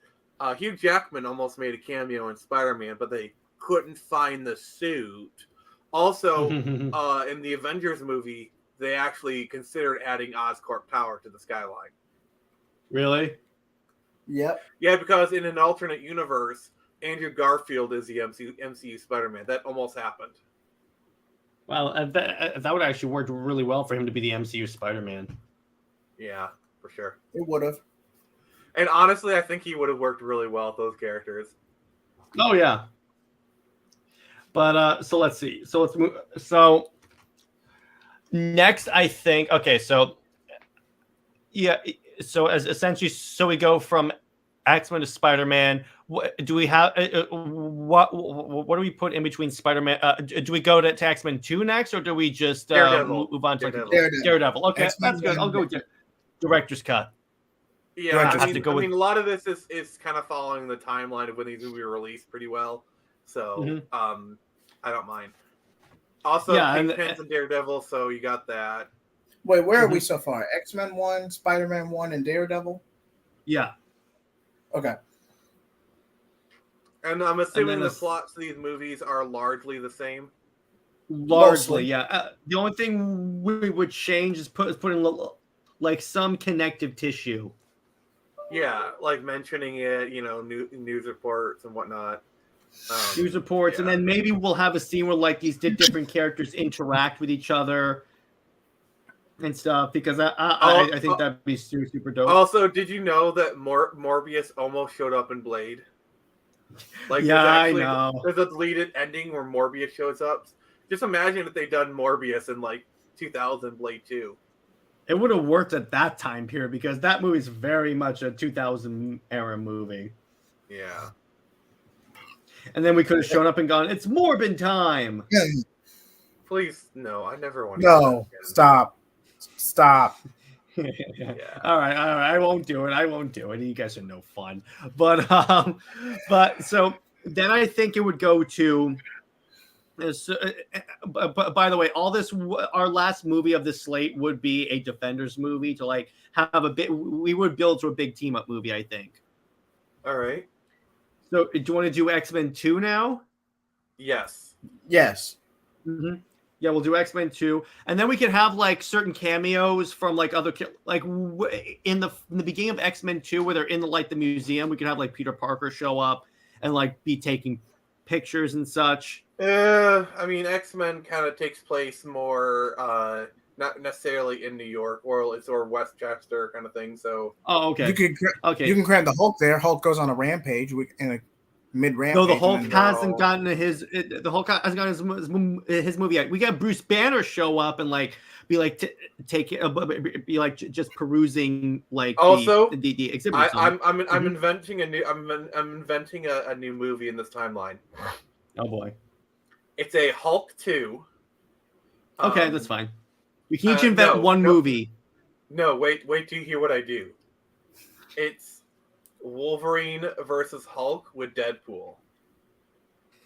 Hugh Jackman almost made a cameo in Spider-Man, but they couldn't find the suit. Also, in the Avengers movie, they actually considered adding Oscorp Tower to the skyline. Really? Yep. Yeah, because in an alternate universe, Andrew Garfield is the MCU Spider-Man. That almost happened. Well, that would actually work really well for him to be the MCU Spider-Man. Yeah, for sure. It would have. And honestly, I think he would have worked really well with those characters. Oh yeah. But so let's see. So let's move. So next, I think. Okay, so yeah. So as essentially, so we go from X-Men to Spider-Man. What do we have? What do we put in between Spider-Man? Do we go to X-Men 2 next, or do we just move on to Daredevil? Okay, X-Men that's good. I'll go with director's cut. Yeah, I mean, a lot of this is kind of following the timeline of when these movies were released pretty well. So, I don't mind. Also, Kingpin's and Daredevil, so you got that. Wait, where are we so far? X-Men 1, Spider-Man 1, and Daredevil? Yeah. Okay. And I'm assuming the plots of these movies are largely the same. Largely, yeah. The only thing we would change is put in like some connective tissue. Yeah, like mentioning it, news reports and whatnot. News reports, and then maybe we'll have a scene where like these different characters interact with each other and stuff. Because I think that'd be super dope. Also, did you know that Morbius almost showed up in Blade? Like, yeah, I know. There's a deleted ending where Morbius shows up. Just imagine if they'd done Morbius in like 2000 Blade 2. It would have worked at that time period because that movie is very much a 2000 era movie. Yeah. And then we could have shown up and gone, it's Morbin time. Please, no, I never want to. No, stop. Yeah. All right. I won't do it. You guys are no fun. But so then I think it would go to. But by the way, all this, our last movie of the slate would be a Defenders movie to like have a bit. We would build to a big team up movie, I think. All right. So do you want to do X-Men 2 now? Yes. Mm-hmm. Yeah, we'll do X-Men 2, and then we can have like certain cameos from like other like in the beginning of X-Men 2 where they're in the museum. We could have like Peter Parker show up and like be taking pictures and such. I mean, X-Men kind of takes place more not necessarily in New York, or it's Westchester kind of thing. So okay. You can cram the Hulk there. Hulk goes on a rampage in a mid-rampage. No, the Hulk hasn't gotten his movie yet. We got Bruce Banner show up and like be like just perusing like also the exhibit. I'm inventing a new movie in this timeline. Oh boy. It's a Hulk 2. Okay, that's fine. We can each invent one movie. No, wait till you hear what I do. It's Wolverine versus Hulk with Deadpool.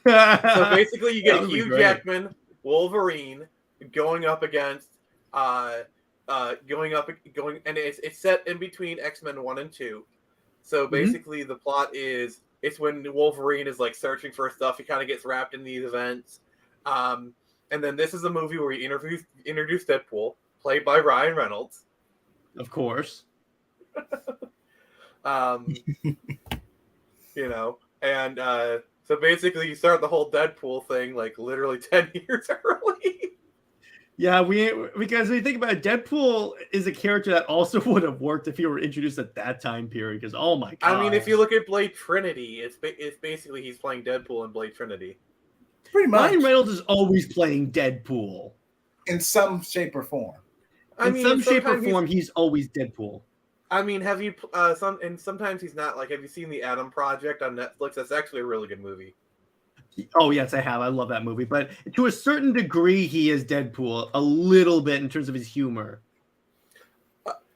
So basically, you get Hugh Jackman, Wolverine, going up against, and it's set in between X-Men 1 and 2. So basically, the plot is it's when Wolverine is like searching for stuff. He kind of gets wrapped in these events, and then this is a movie where he introduced Deadpool, played by Ryan Reynolds, of course. And so basically you start the whole Deadpool thing like literally 10 years early. Yeah, because when you think about it, Deadpool is a character that also would have worked if he were introduced at that time period. Because oh my god! I mean, if you look at Blade Trinity, it's basically he's playing Deadpool in Blade Trinity. Pretty much. Ryan Reynolds is always playing Deadpool in some shape or form. In some shape or form, he's always Deadpool. I mean, have you sometimes he's not. Like, have you seen The Adam Project on Netflix? That's actually a really good movie. Oh yes, I have. I love that movie, but to a certain degree, he is Deadpool a little bit in terms of his humor.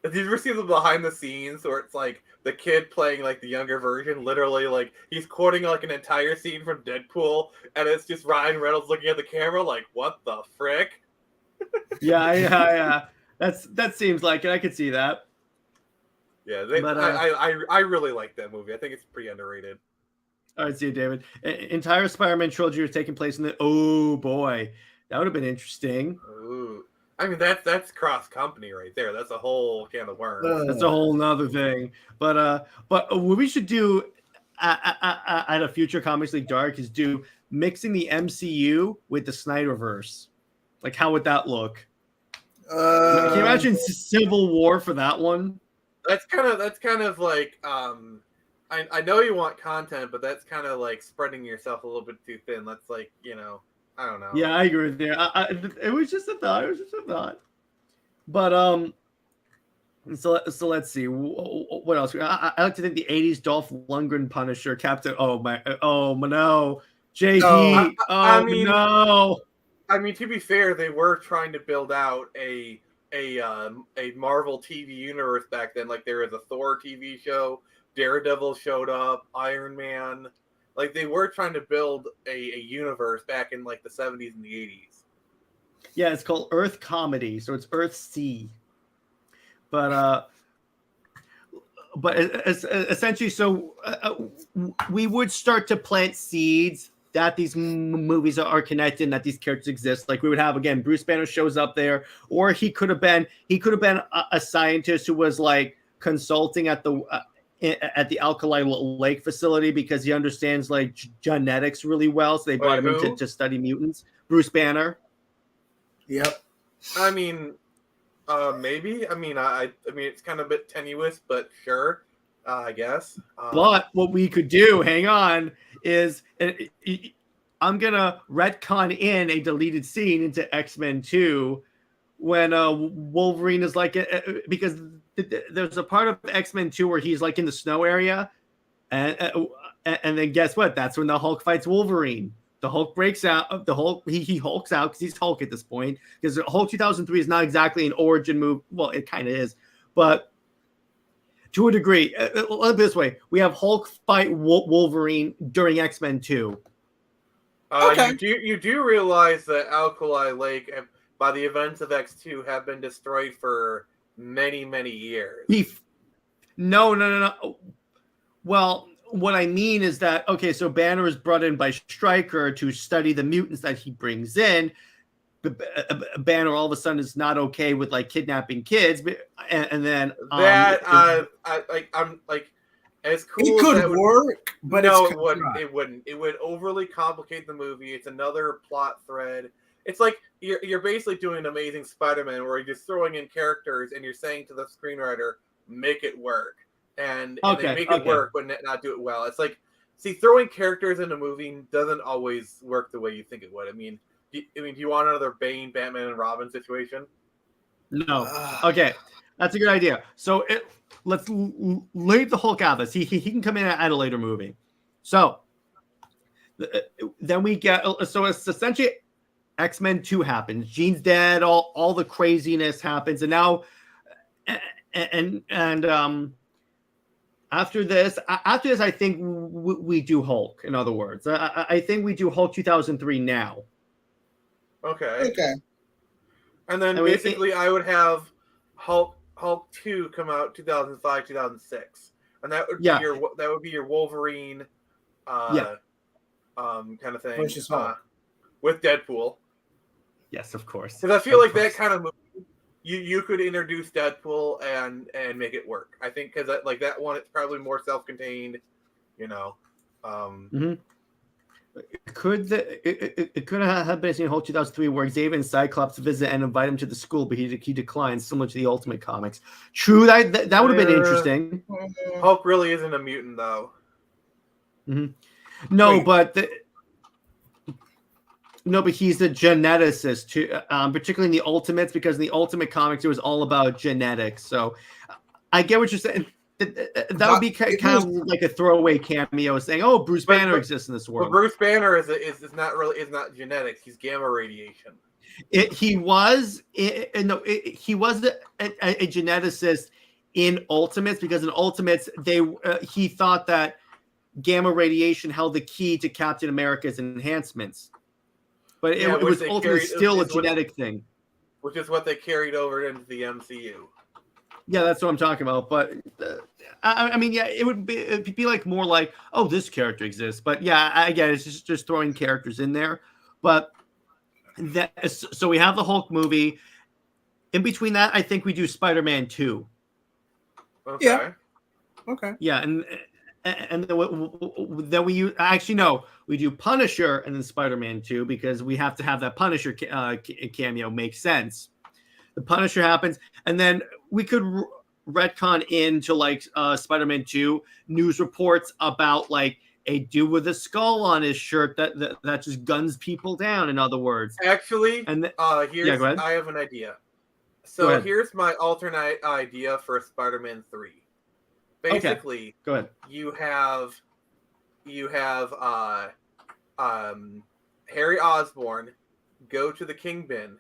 Did you ever see the behind the scenes where it's like the kid playing like the younger version, literally like he's quoting like an entire scene from Deadpool, and it's just Ryan Reynolds looking at the camera like, "What the frick?" Yeah. That seems like it. I could see that. Yeah, I really like that movie. I think it's pretty underrated. All right, see you, David. Entire Spider-Man trilogy was taking place in the. Oh boy, that would have been interesting. Ooh. I mean, that's cross company right there. That's a whole can of worms. That's a whole nother thing. But what we should do at a future Comics League Dark is do mixing the MCU with the Snyderverse. Like, how would that look? Can you imagine Civil War for that one? That's kind of like I know you want content, but that's kind of like spreading yourself a little bit too thin. That's like, I don't know. Yeah, I agree with you. It was just a thought. But so let's see what else. I like to think the '80s Dolph Lundgren Punisher, Captain. Oh no, JJheat. No. I mean, to be fair, they were trying to build out a Marvel TV universe back then. Like, there was a Thor TV show, Daredevil showed up, Iron Man. Like, they were trying to build a universe back in like the 70s and the 80s. Yeah, it's called Earth Comedy, so it's Earth C. But essentially, so we would start to plant seeds that these movies are connected and that these characters exist. Like, we would have, again, Bruce Banner shows up there, or he could have been a scientist who was like consulting at the Alkali Lake facility because he understands like genetics really well. So they brought him in to study mutants. Bruce Banner. Yep. I mean, maybe. I mean, it's kind of a bit tenuous, but sure. I guess. But what we could do, hang on, is I'm gonna retcon in a deleted scene into X-Men 2 when Wolverine is like, because there's a part of X-Men 2 where he's like in the snow area, and then guess what? That's when the Hulk fights Wolverine. The Hulk breaks out. The Hulk he hulks out because he's Hulk at this point. Because Hulk 2003 is not exactly an origin move. Well, it kind of is, but to a degree. Let me put it this way: we have Hulk fight Wolverine during X-Men 2. Okay. You do realize that Alkali Lake, by the events of X2, have been destroyed for many, many years. No. Well, what I mean is that, okay, so Banner is brought in by Stryker to study the mutants that he brings in. Banner all of a sudden is not okay with like kidnapping kids, and then I'm like, as cool. It could work, but no, it wouldn't. It wouldn't. It would overly complicate the movie. It's another plot thread. It's like you're basically doing an Amazing Spider-Man where you're just throwing in characters and you're saying to the screenwriter, make it work, and they make it work, but not do it well. It's like, see, throwing characters in a movie doesn't always work the way you think it would. I mean, do you want another Bane, Batman, and Robin situation? No. Okay, that's a good idea. So let's leave the Hulk out of this. He can come in at a later movie. So then we get, so it's essentially X-Men 2 happens. Jean's dead. All the craziness happens, and now and after this, I think we do Hulk. In other words, I think we do Hulk 2003 now. Okay. And then basically, I would have Hulk 2 come out 2005, 2006, and that would be your Wolverine, kind of thing, with Deadpool. Yes, of course. Because I feel like that kind of movie, you could introduce Deadpool and make it work. I think because like that one, it's probably more self-contained, Mm-hmm. It could have been in Hulk 2003 where Xavier and Cyclops visit and invite him to the school, but he declines, similar to the Ultimate Comics. True, that would have been interesting. Hulk really isn't a mutant, though. Mm-hmm. No, but he's a geneticist too, particularly in the Ultimates, because in the Ultimate Comics it was all about genetics. So I get what you're saying. that would be kind of like a throwaway cameo saying, "Oh, Bruce Banner exists in this world." But Bruce Banner is not genetics. He's gamma radiation. He was a geneticist in Ultimates, because in Ultimates he thought that gamma radiation held the key to Captain America's enhancements, but it was ultimately still a genetic thing, which is what they carried over into the MCU. Yeah, that's what I'm talking about. But I mean, yeah, it'd be like more like, oh, this character exists. But yeah, I get it. It's just throwing characters in there. But so we have the Hulk movie. In between that, I think we do Spider-Man 2. Okay. Yeah. Okay. Yeah, and then we do Punisher and then Spider-Man 2, because we have to have that Punisher cameo make sense. The Punisher happens, and then we could retcon into like Spider-Man 2 news reports about like a dude with a skull on his shirt that just guns people down. In other words, actually, and here's I have an idea. So here's my alternate idea for Spider-Man 3. Basically, go ahead. You have Harry Osborn go to the Kingpin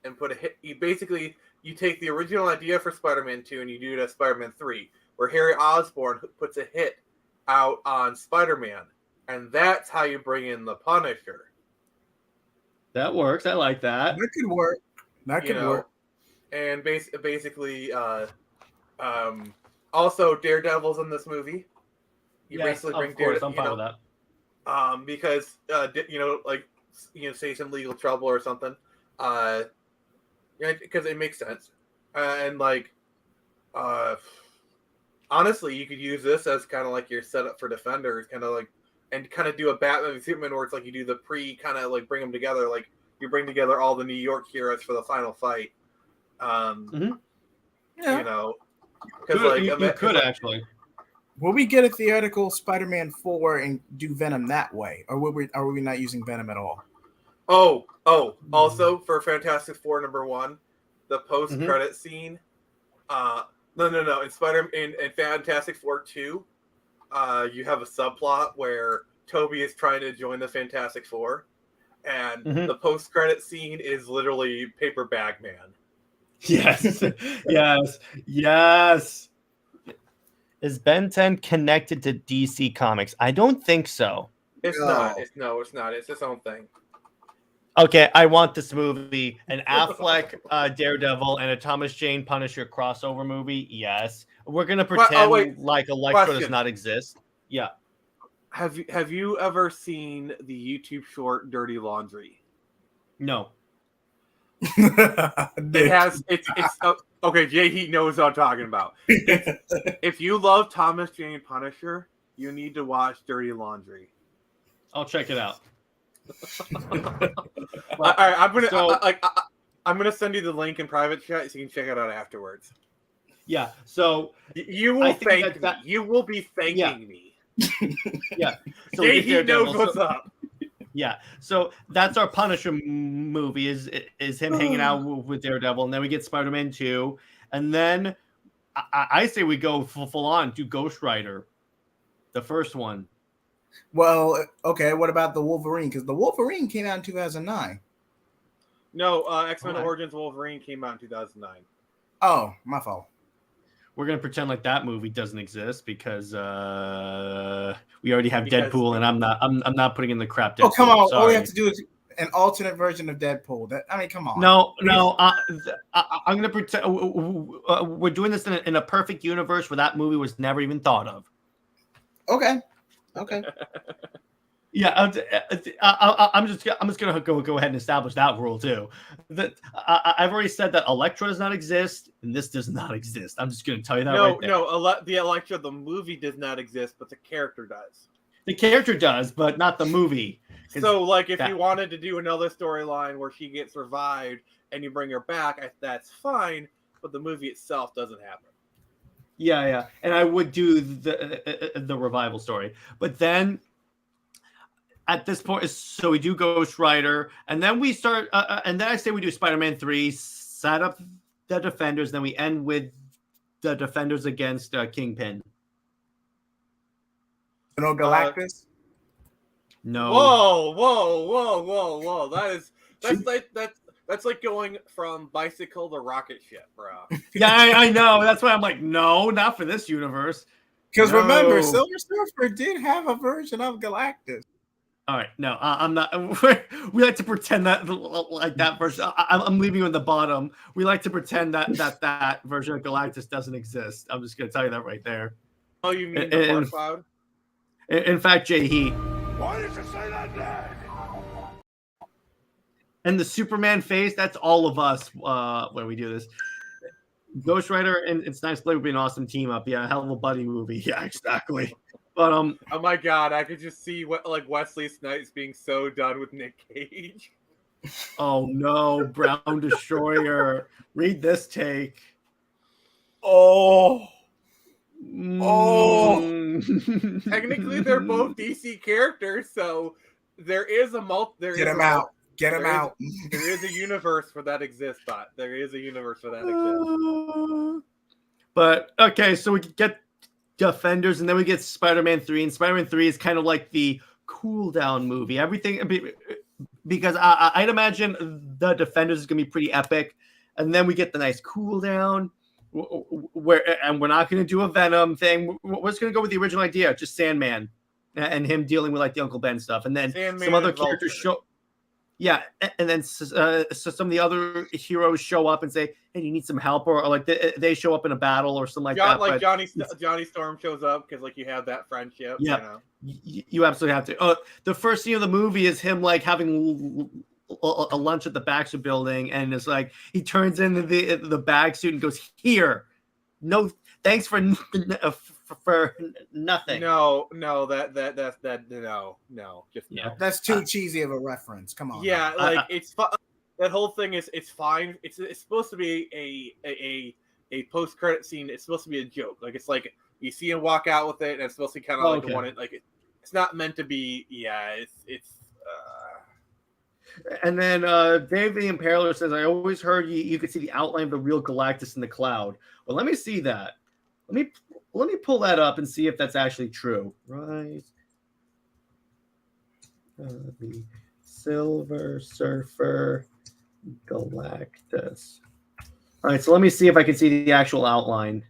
and put a hit. You take the original idea for Spider-Man 2 and you do it as Spider-Man 3, where Harry Osborn puts a hit out on Spider-Man, and that's how you bring in the Punisher. That works. I like that. That could work. Work. And basically, also Daredevil's in this movie. You basically bring Daredevil. I'm fine with that. Because say some legal trouble or something. Because it makes sense, and honestly, you could use this as kind of like your setup for Defenders, kind of do a Batman and Superman where it's like you do the kind of like bring them together, like you bring together all the New York heroes for the final fight. Yeah. You know, because you could actually. Will we get a theoretical Spider-Man 4 and do Venom that way, or are we not using Venom at all? Also for Fantastic Four #1, the post-credit scene. No. In Fantastic Four 2, you have a subplot where Toby is trying to join the Fantastic Four, and the post-credit scene is literally Paper Bag Man. Yes, yes. Is Ben 10 connected to DC Comics? I don't think so. It's not. It's not. It's its own thing. Okay, I want this movie, an Affleck Daredevil and a Thomas Jane Punisher crossover movie. Yes, we're gonna pretend like Electro does not exist. Yeah. Have you ever seen the YouTube short Dirty Laundry? No. It's okay. JJheat knows what I'm talking about. If you love Thomas Jane Punisher, you need to watch Dirty Laundry. I'll check it out. I'm gonna send you the link in private chat so you can check it out afterwards. Yeah. So you will thank me. You will be thanking me. Yeah. So he knows what's up. Yeah. So that's our Punisher movie is him hanging out with Daredevil, and then we get Spider-Man 2, and then I say we go full on to Ghost Rider, the first one. Well, okay. What about the Wolverine? Because the Wolverine came out in 2009. No, X-Men Origins Wolverine came out in 2009. Oh, my fault. We're gonna pretend like that movie doesn't exist because we already have Deadpool, and I'm not putting in the crap. Deadpool. Oh, come on! Sorry. All we have to do is an alternate version of Deadpool. Come on. No. I'm gonna pretend we're doing this in a perfect universe where that movie was never even thought of. Okay. Yeah, I'm just gonna go ahead and establish that rule too. That I've already said that Elektra does not exist, and this does not exist. I'm just gonna tell you that right there. The Elektra, the movie does not exist, but the character does. The character does, but not the movie. So, like, if you wanted to do another storyline where she gets revived and you bring her back, that's fine. But the movie itself doesn't happen. Yeah, and I would do the revival story, but then. At this point, so we do Ghost Rider, and then we start, and then I say we do Spider-Man 3, set up the Defenders, then we end with the Defenders against Kingpin. No Galactus. No. Whoa! That's like going from bicycle to rocket ship, bro. Yeah, I know. That's why I'm like, no, not for this universe. Because No. remember, Silver Surfer did have a version of Galactus. All right, no, I'm not. We like to pretend that like that version. I'm leaving you in the bottom. We like to pretend that version of Galactus doesn't exist. I'm just gonna tell you that right there. Oh, you mean the Dark Cloud? In fact, JJheat. Why did you say that name? And the Superman face, that's all of us when we do this. Ghost Rider and Sniper Blade would be an awesome team up. Yeah, hell of a buddy movie. Yeah, exactly. But oh my god, I could just see what like Wesley Snipes being so done with Nick Cage. Oh no, Brown Destroyer. Read this take. Oh. Technically, they're both DC characters, so there is a Get him out. Get him out. There is a universe where that exists, but there is a universe where that exists. But okay, so we get Defenders, and then we get Spider-Man 3, and Spider-Man 3 is kind of like the cool down movie. Everything, because I'd imagine the Defenders is gonna be pretty epic, and then we get the nice cool down. And we're not going to do a Venom thing. We're just going to go with the original idea, just Sandman and him dealing with like the Uncle Ben stuff, and then Sandman some other characters show. Yeah, and then so some of the other heroes show up and say, "Hey, do you need some help?" Or like they show up in a battle or something like that. Like Johnny Storm shows up because like you have that friendship. Yeah, you absolutely have to. The first scene of the movie is him like having a lunch at the Baxter Building, and it's like he turns into the bag suit and goes, "Here, no, thanks for nothing." No, just no. That's too cheesy of a reference. Come on. Yeah, like it's that whole thing is it's fine. It's supposed to be a post credit scene. It's supposed to be a joke. Like it's like you see him walk out with it, and it's supposed to kind of it's not meant to be. Yeah, it's. And then Dave the Impaler says, "I always heard you could see the outline of the real Galactus in the cloud." Well, let me see that. Let me pull that up and see if that's actually true. Right. The Silver Surfer Galactus. All right, so let me see if I can see the actual outline.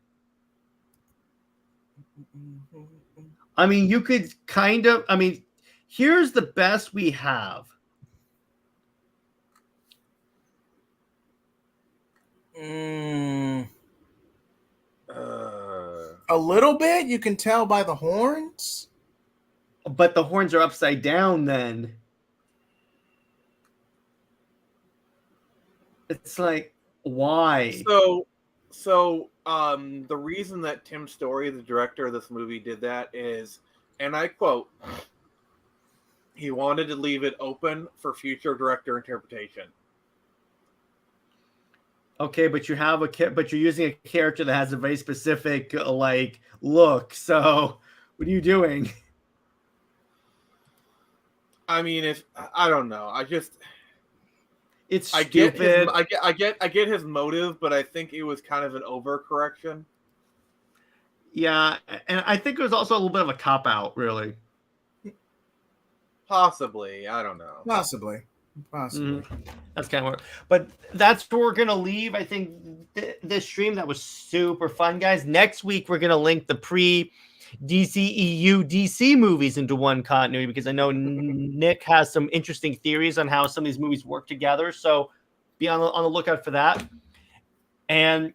I mean, you could kind of. I mean, here's the best we have. A little bit. You can tell by the horns. But the horns are upside down then. It's like, why? So the reason that Tim Story, the director of this movie, did that is, and I quote, he wanted to leave it open for future director interpretation. Okay, but you're using a character that has a very specific like look. So, what are you doing? I mean, I don't know. It's I stupid. get his motive, but I think it was kind of an overcorrection. Yeah, and I think it was also a little bit of a cop out, really. Possibly, I don't know. Possibly. That's kind of but that's where we're gonna leave. I think this stream that was super fun, guys. Next week we're gonna link the pre-DCEU DC movies into one continuity because I know Nick has some interesting theories on how some of these movies work together. So be on the lookout for that. And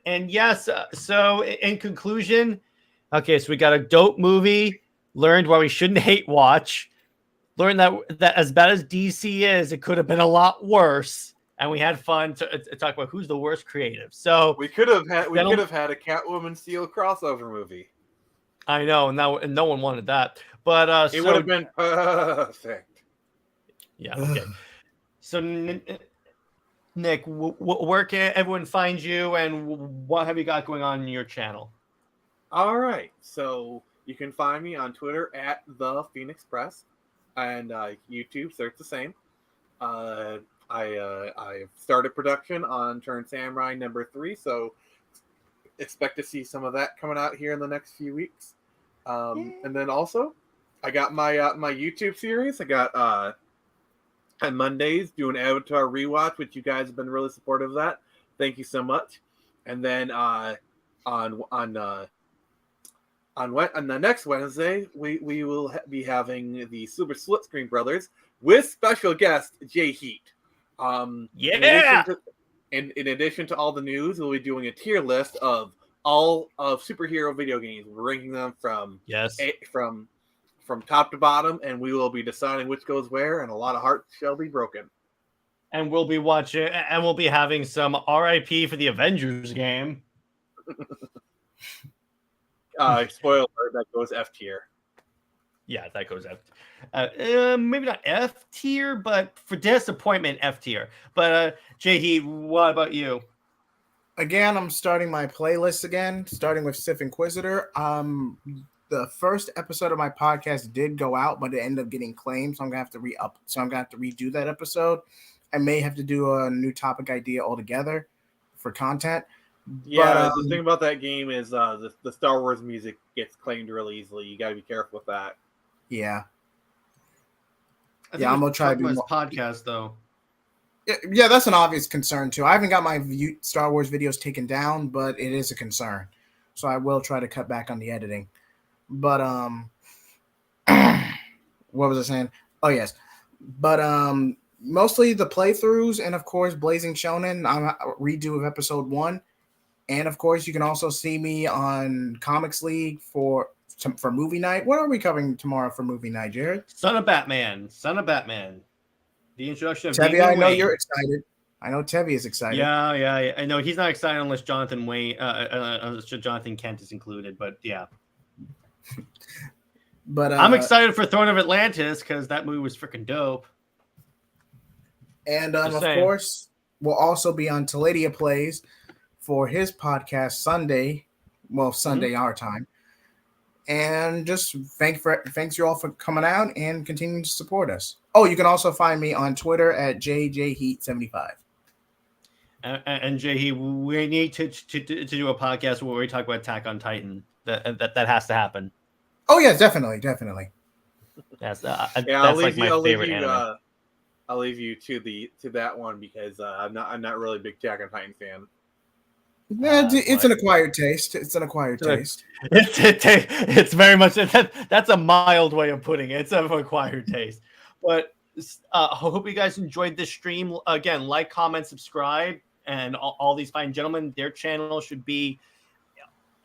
yes, so in conclusion, okay, so we got a dope movie. Learned why we shouldn't hate watch. Learned that as bad as DC is, it could have been a lot worse, and we had fun to talk about who's the worst creative. So we could have had a Catwoman Steel crossover movie. I know, and no one wanted that, but it would have been perfect. Yeah. Okay. So Nick, where can everyone find you, and what have you got going on in your channel? All right, so you can find me on Twitter at the Phoenix Press. And YouTube, search the same. I started production on Turn Samurai #3, so expect to see some of that coming out here in the next few weeks. And then also, I got my my YouTube series. I got on Mondays doing Avatar rewatch, which you guys have been really supportive of that. Thank you so much. And then on the next Wednesday, we will be having the Super Split Screen Brothers with special guest JJheat. In addition to all the news, we'll be doing a tier list of all of superhero video games. We're ranking them from top to bottom, and we will be deciding which goes where, and a lot of hearts shall be broken. And we'll be watching, and we'll be having some RIP for the Avengers game. Spoiler alert, that goes F tier. Yeah, that goes F. Maybe not F tier, but for disappointment, F tier. But JD, what about you? Again, I'm starting my playlist again, starting with Sith Inquisitor. The first episode of my podcast did go out, but it ended up getting claimed, so I'm gonna have to redo that episode. I may have to do a new topic idea altogether for content. Yeah, the thing about that game is the Star Wars music gets claimed really easily. You got to be careful with that. Yeah. I'm gonna try to do this podcast though. Yeah, that's an obvious concern too. I haven't got my Star Wars videos taken down, but it is a concern. So I will try to cut back on the editing. But what was I saying? Oh yes. But mostly the playthroughs, and of course Blazing Shonen. I'm a redo of episode 1. And of course, you can also see me on Comics League for movie night. What are we covering tomorrow for movie night, Jared? Son of Batman. The introduction of Tevi, I know you're excited. I know Tevi is excited. Yeah. I know he's not excited unless Jonathan Kent is included. But yeah. But I'm excited for Throne of Atlantis because that movie was freaking dope. And of course, we'll also be on Taladia Plays for his podcast Sunday. Well, Sunday our time. And just thanks you all for coming out and continuing to support us. Oh, you can also find me on Twitter at JJheat75. And JJheat, we need to do a podcast where we talk about Attack on Titan. That has to happen. Oh yeah, definitely. Yes, I'll like my favorite anime. I'll leave you to that one because I'm not really a big Attack on Titan fan. Yeah, it's an acquired taste. It's very much that's a mild way of putting it. It's an acquired taste. But I hope you guys enjoyed this stream. Again, like, comment, subscribe, and all these fine gentlemen. Their channel should be.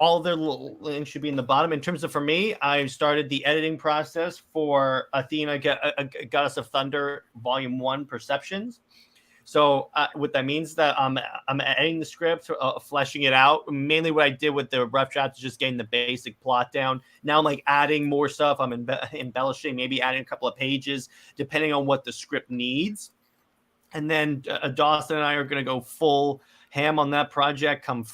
All their links should be in the bottom. In terms of for me, I started the editing process for Athena Goddess of Thunder Volume 1 Perceptions. So what that means that I'm editing the script, fleshing it out. Mainly what I did with the rough draft is just getting the basic plot down. Now I'm like adding more stuff. I'm embellishing, maybe adding a couple of pages, depending on what the script needs. And then Dawson and I are going to go full ham on that project come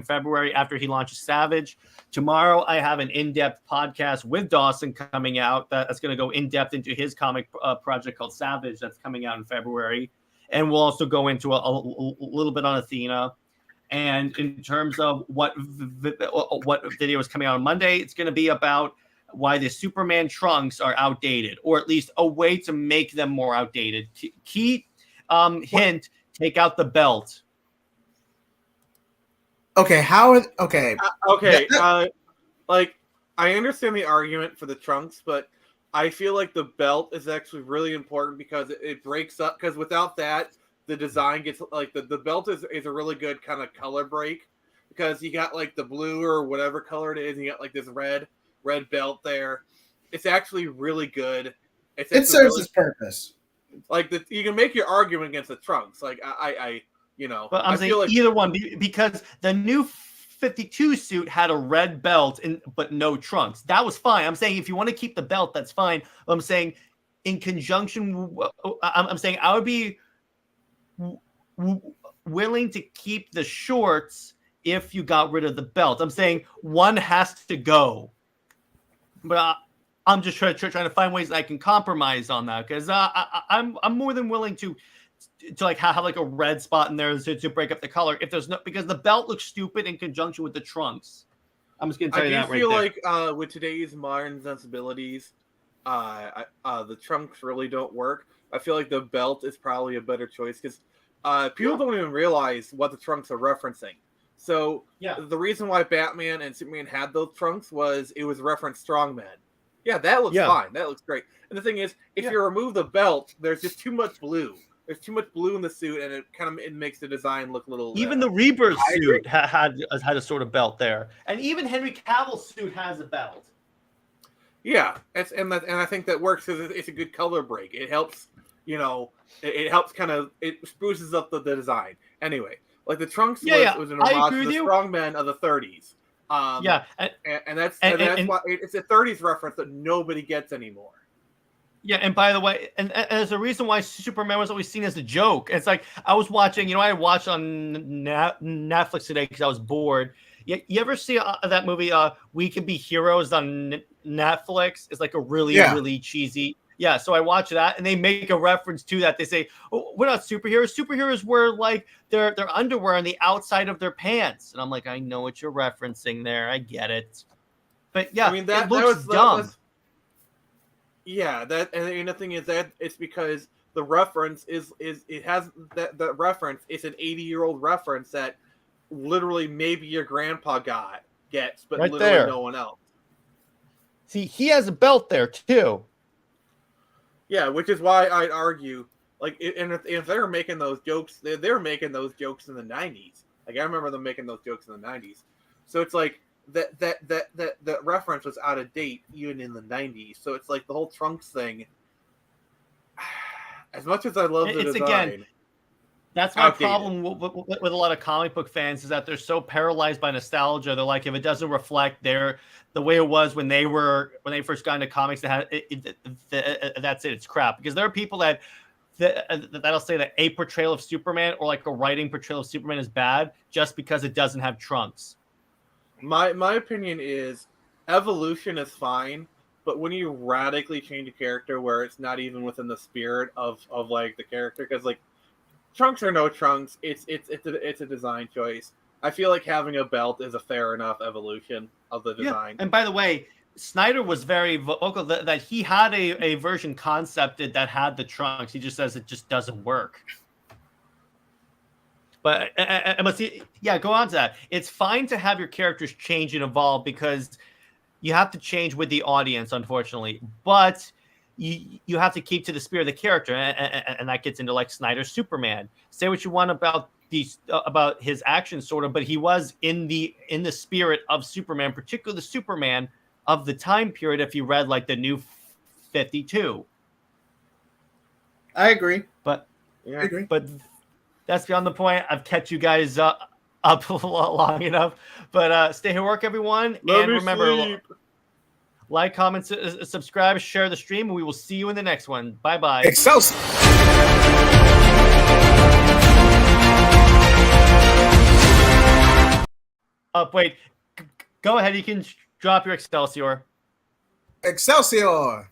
February after he launches Savage. Tomorrow I have an in-depth podcast with Dawson coming out that's going to go in-depth into his comic project called Savage that's coming out in February. And we'll also go into a little bit on Athena. And in terms of what video is coming out on Monday, it's going to be about why the Superman trunks are outdated, or at least a way to make them more outdated. Key hint, take out the belt. Okay, like I understand the argument for the trunks, but I feel like the belt is actually really important because it breaks up. Because without that, the design gets like the belt is a really good kind of color break because you got like the blue or whatever color it is, and you got like this red belt there. It's actually really good. It serves its purpose. Like you can make your argument against the trunks. Like I But I'm saying like either one because the new 52 suit had a red belt but no trunks. That was fine. I'm saying if you want to keep the belt, that's fine. But I'm saying in conjunction, I'm saying I would be willing to keep the shorts if you got rid of the belt. I'm saying one has to go. But I'm just trying to find ways I can compromise on that because I'm more than willing to to like have like a red spot in there to break up the color. If there's no, because the belt looks stupid in conjunction with the trunks. I'm just gonna tell you that right there. I feel like with today's modern sensibilities, the trunks really don't work. I feel like the belt is probably a better choice because people don't even realize what the trunks are referencing. So the reason why Batman and Superman had those trunks was it was referenced strongman. Yeah, that looks fine. That looks great. And the thing is, if you remove the belt, there's just too much blue. There's too much blue in the suit, and it makes the design look a little. Even the Rebirth suit had a sort of belt there, and even Henry Cavill's suit has a belt. Yeah, and I think that works because it's a good color break. It helps, it helps it spruces up the design. Anyway, like the trunks was an homage to the strongmen of the 30s. And that's why it's a 30s reference that nobody gets anymore. Yeah, and by the way, and there's a reason why Superman was always seen as a joke. It's like I was watching, I watched on Netflix today because I was bored. You ever see that movie, We Can Be Heroes on Netflix? It's like a really cheesy. Yeah, so I watch that, and they make a reference to that. They say, oh, we're not superheroes. Superheroes wear like their underwear on the outside of their pants. And I'm like, I know what you're referencing there. I get it. But yeah, I mean, it looks dumb. And the thing is that it's because the reference is it has that reference. It's an 80-year-old reference that literally maybe your grandpa gets, but right literally there. No one else. See, he has a belt there too. Yeah, which is why I'd argue, like, if they're making those jokes, they're making those jokes in the 90s. Like, I remember them making those jokes in the 90s. So it's like that reference was out of date even in the 90s. So it's like the whole trunks thing. As much as I love the design, again, that's my problem with a lot of comic book fans is that they're so paralyzed by nostalgia. They're like, if it doesn't reflect the way it was when they first got into comics, that's it. It's crap. Because there are people that'll say that a portrayal of Superman or like a writing portrayal of Superman is bad just because it doesn't have trunks. My opinion is evolution is fine, but when you radically change a character where it's not even within the spirit of like the character, because like trunks or no trunks, it's a design choice. I feel like having a belt is a fair enough evolution of the design. And by the way, Snyder was very vocal that he had a version concepted that had the trunks. He just says it just doesn't work. But go on to that. It's fine to have your characters change and evolve because you have to change with the audience, unfortunately. But you have to keep to the spirit of the character, and that gets into like Snyder's Superman. Say what you want about his actions, sort of, but he was in the spirit of Superman, particularly the Superman of the time period. If you read like the New 52, I agree. But that's beyond the point. I've kept you guys up long enough. But stay here, work, everyone. And remember, like, comment, subscribe, share the stream, and we will see you in the next one. Bye-bye. Excelsior! Wait. Go ahead. You can drop your Excelsior. Excelsior!